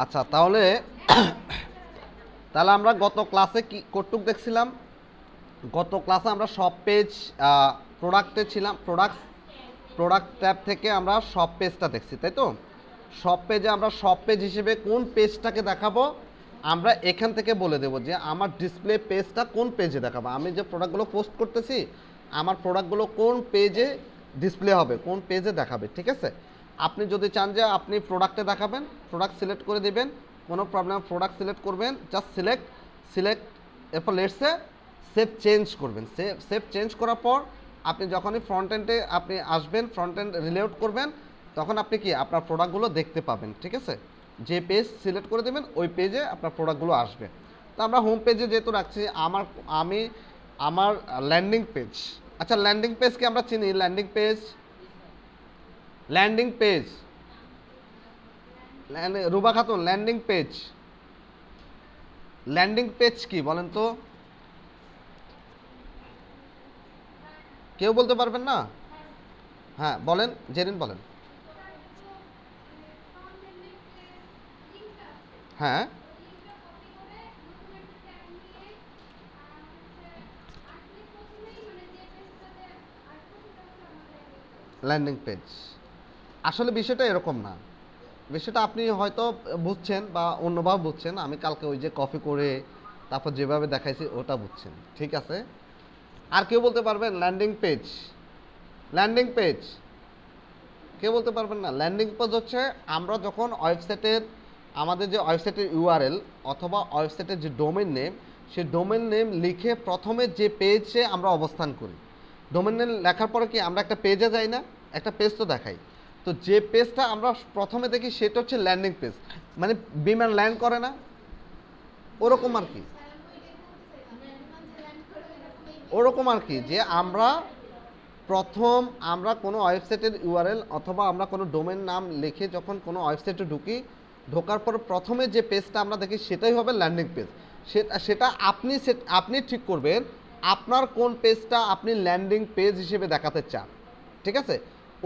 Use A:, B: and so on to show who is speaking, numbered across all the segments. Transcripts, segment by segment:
A: আচ্ছা, তাহলে তাহলে আমরা গত ক্লাসে কি কতটুক দেখছিলাম? গত ক্লাসে আমরা সব পেজ প্রোডাক্টে ছিলাম, প্রোডাক্ট ট্যাব থেকে আমরা সব পেজটা দেখছি, তাই তো? সব পেজে আমরা সব পেজ হিসেবে কোন পেজটাকে দেখাবো আমরা এখান থেকে বলে দেবো যে আমার ডিসপ্লে পেজটা কোন পেজে দেখাবো। আমি যে প্রোডাক্টগুলো পোস্ট করতেছি আমার প্রোডাক্টগুলো কোন পেজে ডিসপ্লে হবে, কোন পেজে দেখাবে, ঠিক আছে? আপনি যদি চান যে আপনি প্রোডাক্টে দেখাবেন, প্রোডাক্ট সিলেক্ট করে দিবেন, কোনো প্রবলেম, প্রোডাক্ট সিলেক্ট করবেন, জাস্ট সিলেক্ট এরপর লেটসে সেভ চেঞ্জ করবেন। সেভ চেঞ্জ করার পর আপনি যখনই ফ্রন্ট এন্ডে আপনি আসবেন, ফ্রন্ট এন্ড রিলোড করবেন, তখন আপনি কি আপনার প্রোডাক্টগুলো দেখতে পাবেন, ঠিক আছে? যে পেজ সিলেক্ট করে দেবেন ওই পেজে আপনার প্রোডাক্টগুলো আসবে। তো আমরা হোম পেজে যেহেতু রাখছি, আমার ল্যান্ডিং পেজ, আচ্ছা ল্যান্ডিং পেজকে আমরা চিনি, landing page Ruba Khatun, landing page কি বলেন তো? কেউ বলতে পারবেন না? হ্যাঁ বলেন, জেরিন বলেন। হ্যাঁ, ল্যান্ডিং পেজ আসলে বিষয়টা এরকম না। বিষয়টা আপনি হয়তো বুঝছেন বা অন্যভাবে বুঝছেন, আমি কালকে ওই যে কপি করে তারপর যেভাবে দেখাইছি ওটা বুঝছেন, ঠিক আছে? আর কেউ বলতে পারবেন ল্যান্ডিং পেজ কেউ বলতে পারবেন না? ল্যান্ডিং পেজ হচ্ছে আমরা যখন ওয়েবসাইটের, আমাদের যে ওয়েবসাইটের ইউআরএল অথবা ওয়েবসাইটের যে ডোমেন নেম, সেই ডোমেন নেম লিখে প্রথমে যে পেজে আমরা অবস্থান করি, ডোমেন নেম লেখার পরে কি আমরা একটা পেজে যাই না? একটা পেজ তো দেখাই। তো যে পেজটা আমরা প্রথমে দেখি সেটা হচ্ছে ল্যান্ডিং পেজ, মানে বিমান ল্যান্ড করে না, ওরকম আর কি, যে আমরা কোনো ওয়েবসাইটের ইউআরএল অথবা আমরা কোনো ডোমেন নাম লিখে যখন কোনো ওয়েবসাইটে ঢুকি, ঢোকার পর প্রথমে যে পেজটা আমরা দেখি সেটাই হবে ল্যান্ডিং পেজ। সেটা আপনি ঠিক করবেন আপনার কোন পেজটা আপনি ল্যান্ডিং পেজ হিসেবে দেখাতে চান, ঠিক আছে?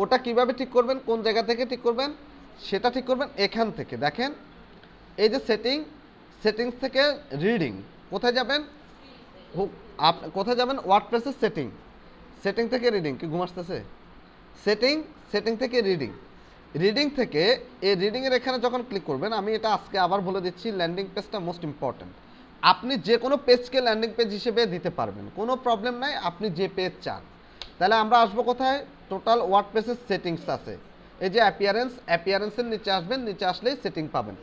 A: ওটা কিভাবে ঠিক করবেন, কোন জায়গা থেকে ঠিক করবেন সেটা ঠিক করবেন এখান থেকে। দেখেন এই যে সেটিংস থেকে রিডিং, কোথায় যাবেন? কোথায় যাবেন? ওয়ার্ডপ্রেসের সেটিং থেকে রিডিং, কি ঘুম আসতেছে? সেটিং থেকে রিডিং থেকে এই রিডিংয়ের এখানে যখন ক্লিক করবেন, আমি এটা আজকে আবার বলে দিচ্ছি, ল্যান্ডিং পেজটা মোস্ট ইম্পর্ট্যান্ট। আপনি যে কোনো পেজকে ল্যান্ডিং পেজ হিসেবে দিতে পারবেন, কোনো প্রবলেম নাই, আপনি যে পেজ চান। তাহলে আমরা আসবো কোথায়? টোটাল ওয়ার্ডপ্রেসের সেটিংস আছে, এই যে অ্যাপিয়ারেন্সের নিচে আসবেন, নিচে আসলেই সেটিং পাবেন।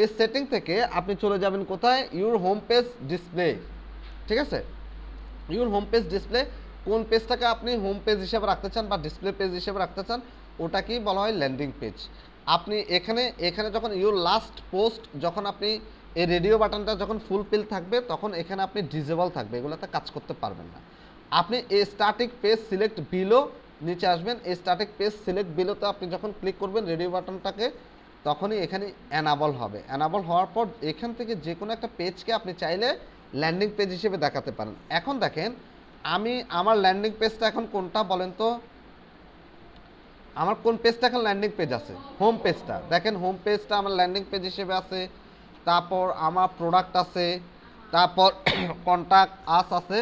A: এই সেটিং থেকে আপনি চলে যাবেন কোথায়? ইউর হোম পেজ ডিসপ্লে, ঠিক আছে? ইউর হোম পেজ ডিসপ্লে, কোন পেজটাকে আপনি হোম পেজ হিসেবে রাখতে চান বা ডিসপ্লে পেজ হিসেবে রাখতে চান ওটাকেই বলা হয় ল্যান্ডিং পেজ। আপনি এখানে যখন ইউর লাস্ট পোস্ট, যখন আপনি এই রেডিও বাটনটা যখন ফুলফিল থাকবে তখন এখানে আপনি ডিজেবল থাকবে, এগুলোতে কাজ করতে পারবেন না। আপনি এই স্ট্যাটিক পেজ সিলেক্ট বিলো নিচে আসবেন, এই স্ট্যাটিক পেজ সিলেক্ট বিলোতে আপনি যখন ক্লিক করবেন রেডিও বাটনটাকে, তখনই এখানে অ্যানাবল হবে। অ্যানাবল হওয়ার পর এখান থেকে যে কোনো একটা পেজকে আপনি চাইলে ল্যান্ডিং পেজ হিসেবে দেখাতে পারেন। এখন দেখেন আমার ল্যান্ডিং পেজটা এখন কোনটা বলেন তো? আমার কোন পেজটা এখন ল্যান্ডিং পেজ আছে? হোম পেজটা। দেখেন হোম পেজটা আমার ল্যান্ডিং পেজ হিসেবে আছে, তারপর আমার প্রোডাক্ট আছে, তারপর কন্ট্যাক্ট আস আছে,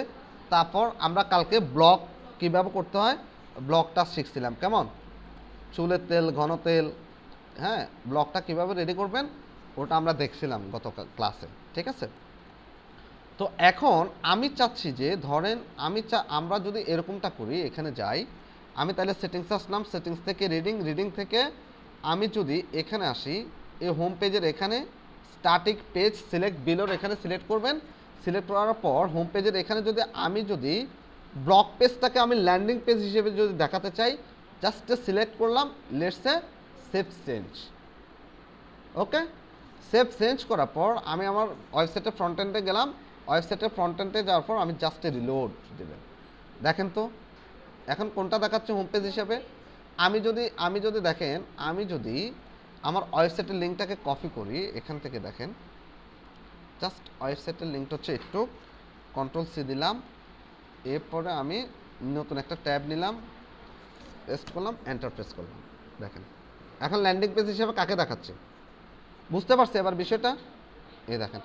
A: তারপর আমরা কালকে ব্লগ কীভাবে করতে হয় ব্লগটা শিখছিলাম, কেমন? চুলের তেল, ঘন তেল, হ্যাঁ, ব্লগটা কীভাবে রেডি করবেন ওটা আমরা দেখছিলাম গত ক্লাসে, ঠিক আছে? তো এখন আমি চাচ্ছি যে ধরেন আমরা যদি এরকমটা করি, এখানে যাই, আমি তাহলে সেটিংস আসলাম, সেটিংস থেকে রিডিং থেকে আমি যদি এখানে আসি, এই হোম পেজের এখানে স্ট্যাটিক পেজ সিলেক্ট বিলোর এখানে সিলেক্ট করবেন। সিলেক্ট করার পর হোম পেজের এখানে যদি ব্লগ পেজটাকে আমি ল্যান্ডিং পেজ হিসেবে যদি দেখাতে চাই, জাস্ট সিলেক্ট করলাম, লেটসে সেভ চেঞ্জ, ওকে? সেভ চেঞ্জ করার পর আমি আমার ওয়েবসাইটের ফ্রন্ট এন্ডে গেলাম, ওয়েবসাইটের ফ্রন্ট এন্ডে যাওয়ার পর আমি জাস্ট রিলোড দেবেন। দেখেন তো এখন কোনটা দেখাচ্ছে হোম পেজ হিসেবে? আমি যদি দেখেন, আমি যদি আমার ওয়েবসাইটের লিঙ্কটাকে কপি করি এখান থেকে, দেখেন জাস্ট ওয়েবসাইটের লিঙ্কটা হচ্ছে একটু কন্ট্রোল-C দিলাম, এরপরে আমি নতুন একটা ট্যাব নিলাম, পেস্ট করলাম, এন্টার প্রেস করলাম, দেখেন এখন ল্যান্ডিং পেজ হিসেবে কাকে দেখাচ্ছে? বুঝতে পারছি এবার বিষয়টা? এই দেখেন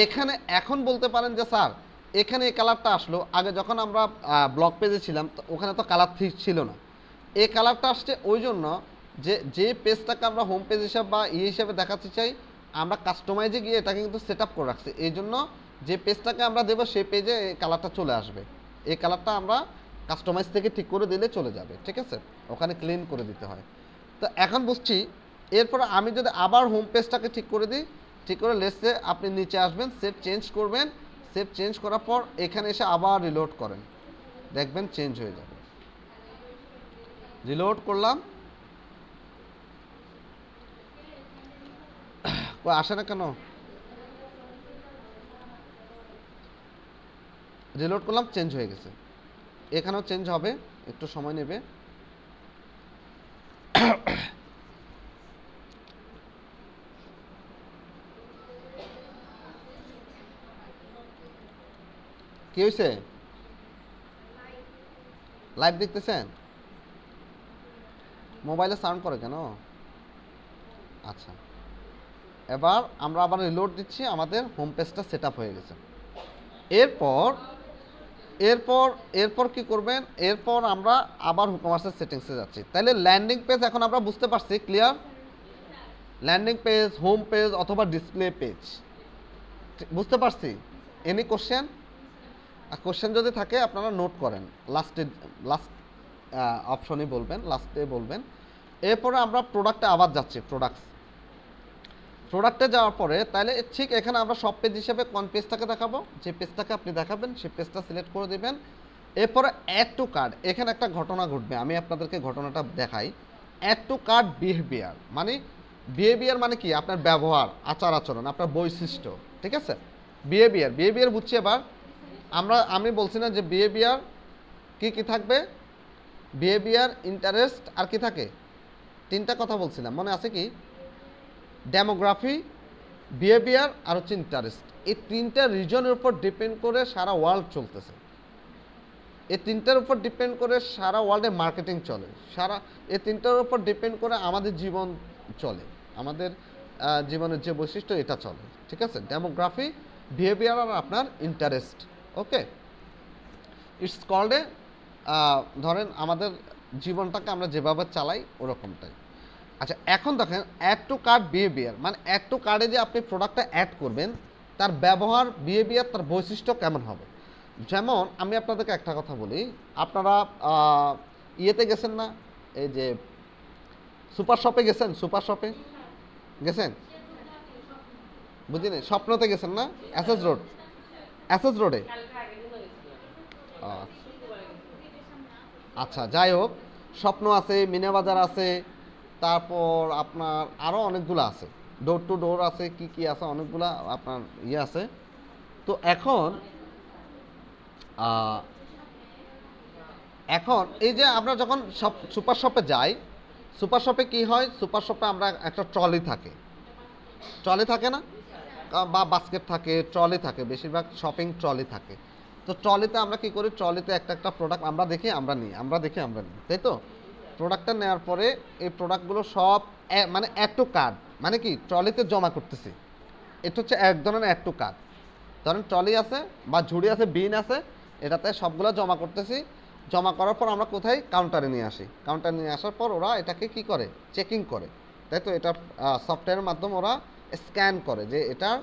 A: এখানে এখন বলতে পারেন যে স্যার এখানে এই কালারটা আসলো, আগে যখন আমরা ব্লগ পেজে ছিলাম ওখানে তো কালার ছিল না। এই কালারটা আসছে ওই জন্য যে পেজটাকে আমরা হোম পেজ হিসাবে বা হিসাবে দেখাতে চাই, আমরা কাস্টমাইজে গিয়ে এটাকে কিন্তু সেট আপ করে রাখছি। এই জন্য যে পেজটাকে আমরা দেবো সেই পেজে এই কালারটা চলে আসবে। এই কালারটা আমরা কাস্টমাইজ থেকে ঠিক করে দিলে চলে যাবে, ঠিক আছে? ওখানে ক্লিন করে দিতে হয়। তো এখন বুঝছি। এরপর আমি যদি আবার হোম পেজটাকে ঠিক করে দিই, ঠিক করে লেটসে আপনি নিচে আসবেন, সেভ চেঞ্জ করবেন, সেভ চেঞ্জ করার পর এখানে এসে আবার রিলোড করেন, দেখবেন চেঞ্জ হয়ে যাবে। রিলোড করলাম, আসে না কেন? রিলোড করলাম, চেঞ্জ হয়ে গেছে। এখানেও চেঞ্জ হবে, একটু সময় নেবে। কি হয়েছে? লাইভ দেখতেছেন? মোবাইলে সাউন্ড করে কেন? আচ্ছা, এবার আমরা আবার রিলোড দিচ্ছি, আমাদের হোম পেজটা সেট আপ হয়ে গেছে। এরপর এরপর এরপর কি করবেন? এরপর আমরা আবার হুকমার্সের সেটিংসে যাচ্ছি। তাহলে ল্যান্ডিং পেজ এখন আমরা বুঝতে পারছি, clear? Landing page, home page অথবা ডিসপ্লে পেজ বুঝতে পারছি। Any question? কোশ্চেন যদি থাকে আপনারা নোট করেন, লাস্ট অপশনই বলবেন, লাস্টে বলবেন। এরপরে আমরা প্রোডাক্টে আবার যাচ্ছি, প্রোডাক্টে যাওয়ার পরে তাহলে ঠিক এখানে আমরা সব পেজ হিসেবে কোন পেজটাকে দেখাবো, যে পেজটাকে আপনি দেখাবেন সেই পেজটা সিলেক্ট করে দেবেন। এরপরে অ্যাড টু কার্ট, এখানে একটা ঘটনা ঘটবে, আমি আপনাদেরকে ঘটনাটা দেখাই। অ্যাড টু কার্ট বিহেভিয়ার মানে, বিহেভিয়ার মানে কি? আপনার ব্যবহার, আচার আচরণ, আপনার বৈশিষ্ট্য, ঠিক আছে? বিহেভিয়ার বুঝছি। এবার আমি বলছি না যে বিহেভিয়ার কি থাকবে? বিহেভিয়ার, ইন্টারেস্ট আর কি থাকে? তিনটা কথা বলছিলাম, মনে আছে কি? ডেমোগ্রাফি, বিহেভিয়ার আর হচ্ছে ইন্টারেস্ট। এই তিনটা রিজনের উপর ডিপেন্ড করে সারা ওয়ার্ল্ড চলতেছে। এই তিনটার উপর ডিপেন্ড করে সারা ওয়ার্ল্ডে মার্কেটিং চলে, এই তিনটার উপর ডিপেন্ড করে আমাদের জীবন চলে, আমাদের জীবনের যে বৈশিষ্ট্য এটা চলে, ঠিক আছে? ডেমোগ্রাফি, বিহেভিয়ার আর আপনার interest. Okay, it's called a, ধরেন আমাদের জীবনটাকে আমরা যেভাবে চালাই ওরকমটাই। আচ্ছা, এখন দেখেন অ্যাড টু কার্ট বিহেভিয়ার মানে অ্যাড টু কার্টে যে আপনি প্রোডাক্টটা অ্যাড করবেন তার ব্যবহার, বিহেভিয়ার, তার বৈশিষ্ট্য কেমন হবে। যেমন আমি আপনাদেরকে একটা কথা বলি, আপনারা ইয়েতে গেছেন না, এই যে সুপার শপে গেছেন? সুপার শপে গেছেন? বুঝিনি, স্বপ্নতে গেছেন না? এসএস রোডে। আচ্ছা, যাই হোক, স্বপ্ন আছে, মিনা বাজার আছে, তারপর আপনার আরও অনেকগুলো আছে, ডোর টু ডোর আছে, কি আছে, অনেকগুলা আপনার ইয়ে আছে। তো এখন এই যে আমরা যখন সুপার শপে যাই, সুপার শপে কি হয়? সুপার শপে আমরা একটা ট্রলি থাকে না, বা বাস্কেট থাকে, ট্রলি থাকে, বেশিরভাগ শপিং ট্রলি থাকে। তো ট্রলিতে আমরা কি করি? ট্রলিতে একটা প্রোডাক্ট আমরা দেখি, আমরা নিই, তাই তো? প্রোডাক্টটা নেওয়ার পরে এই প্রোডাক্টগুলো সব মানে অ্যাড টু কার্ট মানে কি? ট্রলিতে জমা করতেছি। এটা হচ্ছে এক ধরনের অ্যাড টু কার্ট। ধরেন ট্রলি আছে বা ঝুড়ি আছে, বিন আছে, এটাতে সবগুলো জমা করতেছি। জমা করার পর আমরা কোথায়? কাউন্টারে নিয়ে আসি। কাউন্টারে নিয়ে আসার পর ওরা এটাকে কি করে? চেকিং করে, তাই তো? এটা সফটওয়্যারের মাধ্যমে ওরা স্ক্যান করে যে এটার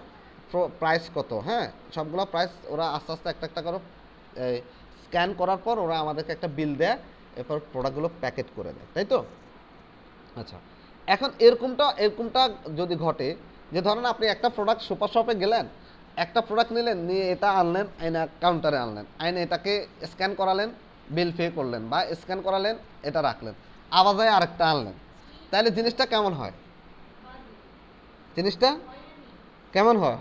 A: প্রাইস কত। হ্যাঁ, সবগুলো প্রাইস ওরা আস্তে আস্তে একটা করে স্ক্যান করার পর ওরা আমাদেরকে একটা বিল দেয়, এরপর প্রোডাক্টগুলো প্যাকেট করে দেয়, তাই তো? আচ্ছা, এখন এরকমটা যদি ঘটে যে ধরেন আপনি একটা প্রোডাক্ট সুপার শপে গেলেন, একটা প্রোডাক্ট নিলেন, নিয়ে এটা আনলেন, আইনা কাউন্টারে আনলেন, আইনে এটাকে স্ক্যান করালেন, বিল পে করলেন বা স্ক্যান করালেন, এটা রাখলেন, আবার যায় আরেকটা আনলেন, তাহলে জিনিসটা কেমন হয়?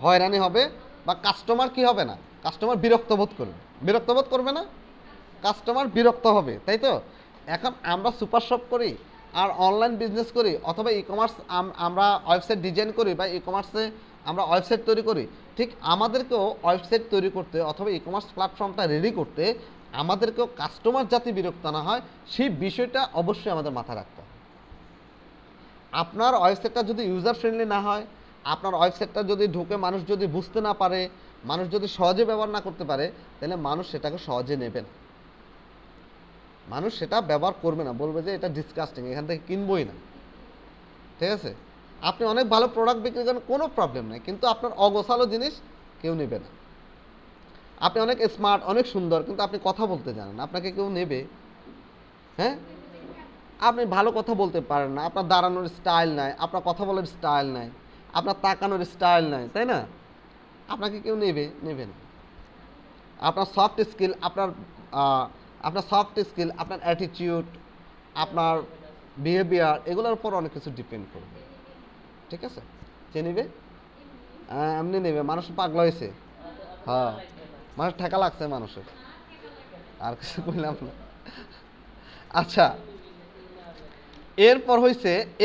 A: হয়রানি হবে। বা কাস্টমার কি হবে না? কাস্টমার বিরক্ত বোধ করবে না? কাস্টমার বিরক্ত হবে, তাই তো? এখন আমরা সুপার শপ করি আর অনলাইন বিজনেস করি অথবা ই কমার্স, আমরা ওয়েবসাইট ডিজাইন করি বা ই কমার্সে আমরা ওয়েবসাইট তৈরি করি। ঠিক আমাদেরকেও ওয়েবসাইট তৈরি করতে অথবা ই কমার্স প্ল্যাটফর্মটা রেডি করতে আমাদেরকেও কাস্টমার যাতে বিরক্ত না হয় সেই বিষয়টা অবশ্যই আমাদের মাথায় রাখতে হবে। আপনার ওয়েবসাইটটা যদি ইউজার ফ্রেন্ডলি না হয়, আপনার ওয়েবসাইটটা যদি ঢুকে মানুষ যদি বুঝতে না পারে, মানুষ যদি সহজে ব্যবহার না করতে পারে, তাহলে মানুষ সেটাকে সহজে নেবে না, মানুষ সেটা ব্যবহার করবে না, বলবে যে এটা ডিসকাস্টিং, এখান থেকে কিনবই না। ঠিক আছে, আপনি অনেক ভালো প্রোডাক্ট বিক্রি করেন, কোনো প্রবলেম নেই, কিন্তু আপনার অগোছালো জিনিস কেউ নেবে না। আপনি অনেক স্মার্ট, অনেক সুন্দর, কিন্তু আপনি কথা বলতে জানেন, আপনাকে কেউ নেবে? হ্যাঁ, আপনি ভালো কথা বলতে পারেন না, আপনার দাঁড়ানোর স্টাইল নাই, আপনার কথা বলার স্টাইল নাই, আপনার তাকানোর স্টাইল নাই, তাই না? আপনাকে কেউ নেবে না। আপনার সফট স্কিল, আপনার সফট স্কিল, আপনার অ্যাটিটিউড, আপনার বিহেভিয়ার, এগুলোর উপর অনেক কিছু ডিপেন্ড করবে। ঠিক আছে, কে নেবে? এমনি নেবে, মানুষ পাগলা হয়েছে। হ্যাঁ, মানুষ ঠেকা লাগছে মানুষের, আর কিছু বললাম না। আচ্ছা,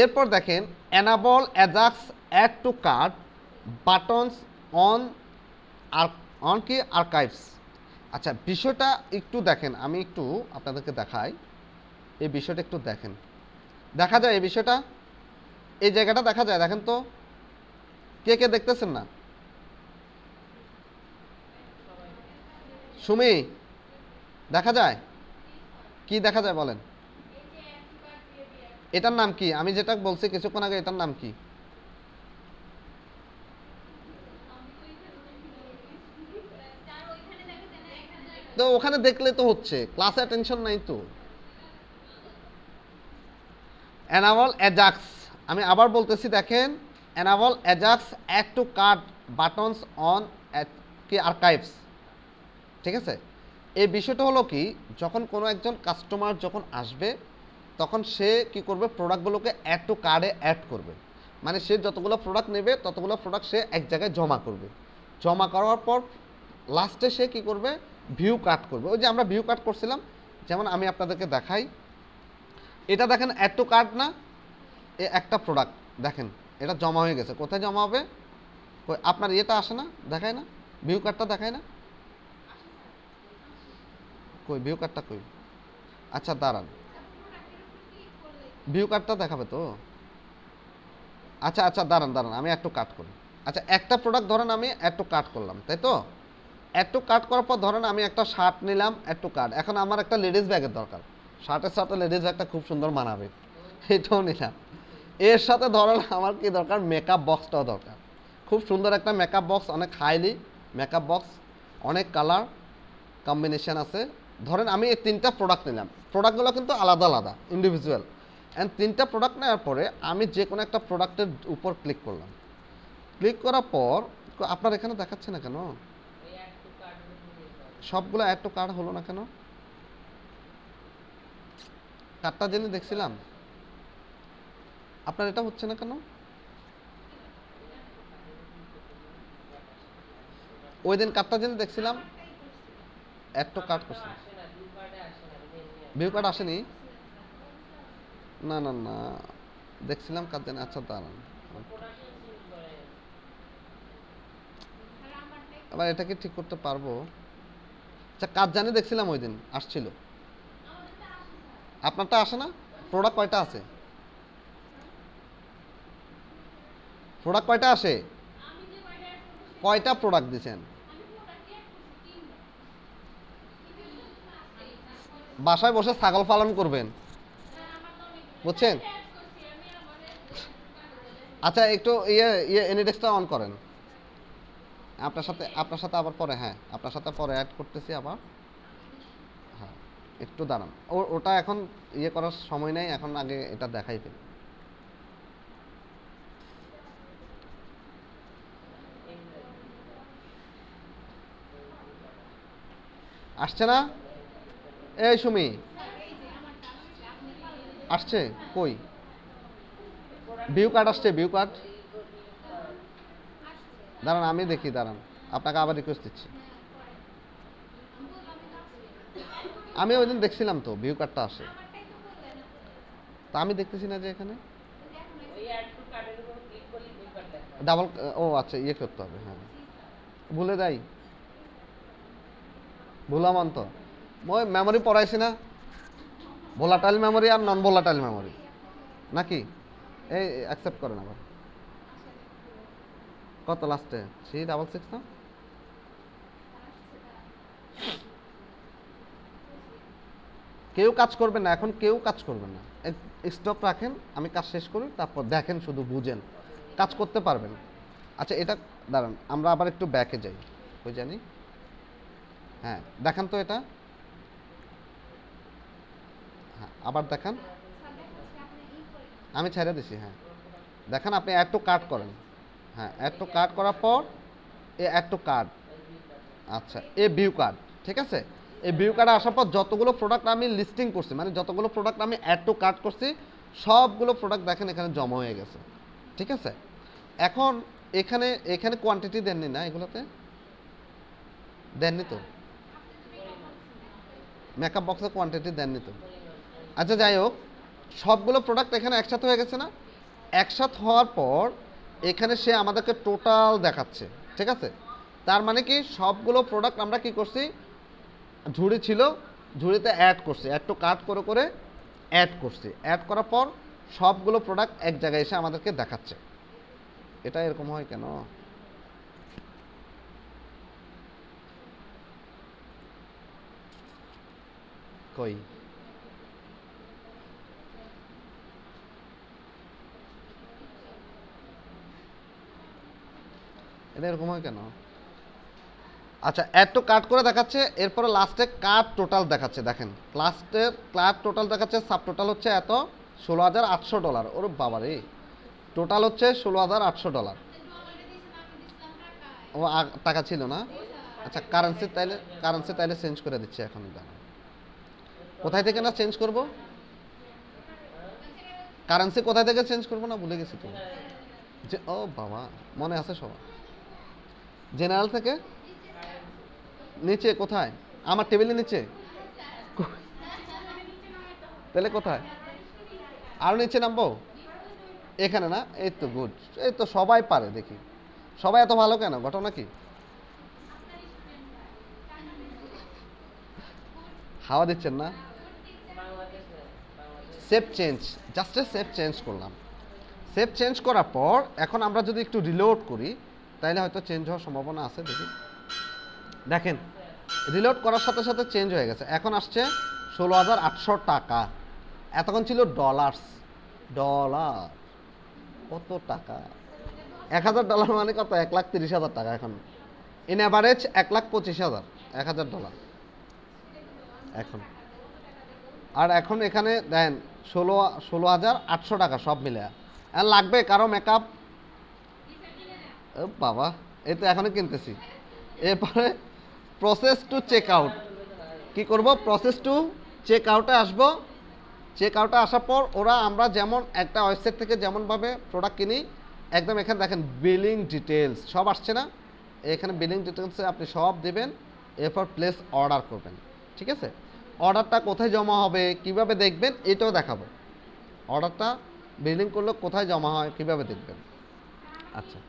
A: এরপর দেখেন enable Ajax add to cart buttons on কি আর্কাইভস। আচ্ছা, বিষয়টা একটু দেখেন, আমি একটু আপনাদেরকে দেখাই, এই বিষয়টা একটু দেখেন, দেখা যায় এই বিষয়টা, এই জায়গাটা দেখা যায়, দেখেন তো, কে কে দেখতেছেন না? সুমি, দেখা যায়? কি দেখা যায় বলেন? এটার নাম কি? আমি যেটা বলছি কিছুক্ষণ আগে, এটার নাম কি? তো ওখানে দেখলে তো হচ্ছে, ক্লাসে অ্যাটেনশন নাই তো। এনাবল অ্যাজাক্স, আমি আবার বলতেছি, দেখেন, enable Ajax add to cart buttons on কি আর্কাইভস। ঠিক আছে, এই বিষয়টা হলো কি, যখন কোনো একজন কাস্টমার যখন আসবে, তখন সে কি করবে, প্রোডাক্টগুলোকে অ্যাড টু কার্ডে অ্যাড করবে, মানে সে যতগুলো প্রোডাক্ট নেবে ততগুলো প্রোডাক্ট সে এক জায়গায় জমা করবে, জমা করার পর লাস্টে সে কি করবে, ভিউ কাট করবে। ওই যে আমরা ভিউ কাট করছিলাম, যেমন আমি আপনাদেরকে দেখাই, এটা দেখেন অ্যাড টু কার্ট না, এ একটা প্রোডাক্ট দেখেন, এটা জমা হয়ে গেছে, কোথায় জমা হবে? আপনার ইয়েটা আসে না, দেখায় না, ভিউ কার্ডটা দেখায় না, কই ভিউ কার্ডটা কই? আচ্ছা দাঁড়ান, ভিউ কার্ডটা দেখাবে তো। আচ্ছা আচ্ছা, দাঁড়ান দাঁড়ান, আমি একটু কাট করি। আচ্ছা, একটা প্রোডাক্ট ধরেন আমি একটু কাট করলাম, তাই তো? একটু কাট করার পর ধরেন আমি একটা শার্ট নিলাম, একটু কাট, এখন আমার একটা লেডিস ব্যাগের দরকার, শার্টের সাথে লেডিস ব্যাগটা খুব সুন্দর মানাবে, এটাও নিলাম। এর সাথে ধরেন আমার কি দরকার, মেকআপ বক্সটাও দরকার, খুব সুন্দর একটা মেকআপ বক্স, অনেক হাইলি মেকআপ বক্স, অনেক কালার কম্বিনেশন আছে। ধরেন আমি এই তিনটা প্রোডাক্ট নিলাম, প্রোডাক্টগুলো কিন্তু আলাদা আলাদা ইন্ডিভিজুয়াল, অ্যান্ড তিনটা প্রোডাক্ট নেওয়ার পরে আমি যে কোনো একটা প্রোডাক্টের উপর ক্লিক করলাম, ক্লিক করার পর আপনার এখানে দেখাচ্ছে না কেন, সবগুলো অ্যাড টু কার্ট হলো না কেন? কার্ডটা জেনে দেখছিলাম, আপনার এটা হচ্ছে না কেন? ওই দিন কার্ডটা জেনে দেখছিলাম, অ্যাড টু কার্ট করছি, ভিউ কার্ড আসেনি? না না না, দেখছিলাম কার্ড জেনে। আচ্ছা দাঁড়ান, আবার এটা কি ঠিক করতে পারবো? আচ্ছা, কাজ জানি দেখছিলাম ওই দিন আসছিল, আপনারটা আসে না? প্রোডাক্ট কয়টা আছে? প্রোডাক্ট কয়টা আসে? কয়টা প্রোডাক্ট দিচ্ছেন? বাসায় বসে ছাগল পালন করবেন, বুঝছেন? আচ্ছা, একটু এনিডেক্সটা অন করেন, আপনার সাথে আবার পরে, হ্যাঁ আপনার সাথে পরে অ্যাড করতেছি আবার। হ্যাঁ, একটু দাঁড়ান, ওটা এখন করার সময় নেই, এখন আগে এটা দেখাই ফেলি। আসছে না? এই সুমি, আসছে কই? ভিউ কার্ড আসছে, ভিউ কার্ড, দাঁড়ান আমি দেখি, দাঁড়ান আপনাকে আবার রিকোয়েস্ট দিচ্ছি। আমি ওই দিন দেখছিলাম তো, ভিউ কার্ডটা আসে, তা আমি দেখতেছি না যে এখানে ডাবল, ও আচ্ছা করতে হবে, হ্যাঁ ভুলে যাই, ভুলামান তো, ওই মেমোরি পড়াইছি না, ভোলাটাইল মেমোরি আর নন ভোলাটাইল মেমোরি নাকি, এই অ্যাকসেপ্ট করেন আবার। কত লাস্টে 366 না? কেউ কাজ করবেন না এখন, কেউ কাজ করবেন না, স্টপ রাখেন, আমি কাজ শেষ করি, তারপর দেখেন, শুধু বুঝেন, কাজ করতে পারবেন। আচ্ছা এটা দাঁড়ান, আমরা আবার একটু ব্যাকে যাই, ওই জানি। হ্যাঁ দেখান তো এটা, হ্যাঁ আবার দেখান। আমি ছেড়ে দিছি, হ্যাঁ দেখেন, আপনি অ্যাড টু কার্ট করেন। হ্যাঁ অ্যাড টু কার্ট করার পর এ অ্যাড টু কার্ট, আচ্ছা এ ভিউ কার্ড, ঠিক আছে। এই ভিউ কার্ডে আসার পর যতগুলো প্রোডাক্ট আমি লিস্টিং করছি, মানে যতগুলো প্রোডাক্ট আমি অ্যাড টু কার্ট করছি, সবগুলো প্রোডাক্ট দেখেন এখানে জমা হয়ে গেছে, ঠিক আছে। এখন এখানে এখানে কোয়ান্টিটি দেননি না, এগুলোতে দেননি তো, মেকআপ বক্সে কোয়ান্টিটি দেননি তো। আচ্ছা যাই হোক, সবগুলো প্রোডাক্ট এখানে একসাথে হয়ে গেছে না। একসাথে হওয়ার পর এখানে সে আমাদেরকে টোটাল দেখাচ্ছে, ঠিক আছে। তার মানে কি সবগুলো প্রোডাক্ট আমরা কি করছি, ঝুড়ি ছিল, ঝুড়িতে অ্যাড করছি, অ্যাড টু কার্ট করে করে অ্যাড করছি, অ্যাড করার পর সবগুলো প্রোডাক্ট এক জায়গায় এসে আমাদেরকে দেখাচ্ছে। এটা এরকম হয় কেন? কই এটা এরকম হয় কেন? আচ্ছা অ্যাড টু কার্ট করে দেখাচ্ছে, এরপরে লাস্টে কার্ট টোটাল দেখাচ্ছে, দেখেন লাস্টে কার্ট টোটাল দেখাচ্ছে, সাব টোটাল হচ্ছে এত $16,800। ওর বাবা রে, টোটাল হচ্ছে $16,800। ও টাকা ছিল না। আচ্ছা কারেন্সি তাইলে চেঞ্জ করে দিচ্ছি এখন। কোথায় থেকে না চেঞ্জ করব, কারেন্সি কোথায় থেকে চেঞ্জ করবো না ভুলে গেছি তো, যে ও বাবা মনে আছে সবার, জেনারেল থেকে নিচে কোথায়, আমার টেবিলের নিচে, তাহলে কোথায় আরো নিচে নামবো, এখানে না। এই তো গুড, এই তো সবাই পারে দেখি, সবাই এত ভালো কেন, ঘটনা কি? হাওয়া দিচ্ছেন না। Save change, just save change করলাম। সেভ চেঞ্জ করার পর এখন আমরা যদি একটু রিলোড করি তাহলে হয়তো চেঞ্জ হওয়ার সম্ভাবনা আছে, দেখি। দেখেন রিলোড করার সাথে সাথে চেঞ্জ হয়ে গেছে, এখন আসছে $16,800। এতক্ষণ ছিল ডলার্স, ডলার কত টাকা, $1,000 মানে কত, $1,30,000 এখন ইন অ্যাভারেজ, $1,25,000, $1,000 এখন। আর এখন এখানে দেন $16,800 সব মিলে। আর লাগবে কারো মেকআপ, বাবা এই তো এখনই কিনতেছি। এরপরে প্রসেস টু চেক আউট, কী করবো, প্রসেস টু চেক আউটে আসবো। চেক আউটে আসার পর ওরা, আমরা যেমন একটা ওয়েবসাইট থেকে যেমনভাবে প্রোডাক্ট কিনি, একদম এখানে দেখেন বিলিং ডিটেলস সব আসছে না, এখানে বিলিং ডিটেলসে আপনি সব দেবেন, এরপর প্লেস অর্ডার করবেন, ঠিক আছে। অর্ডারটা কোথায় জমা হবে, কিভাবে দেখবেন, এটাও দেখাবো। অর্ডারটা বিলিং করলে কোথায় জমা হয়, কিভাবে দেখবেন। আচ্ছা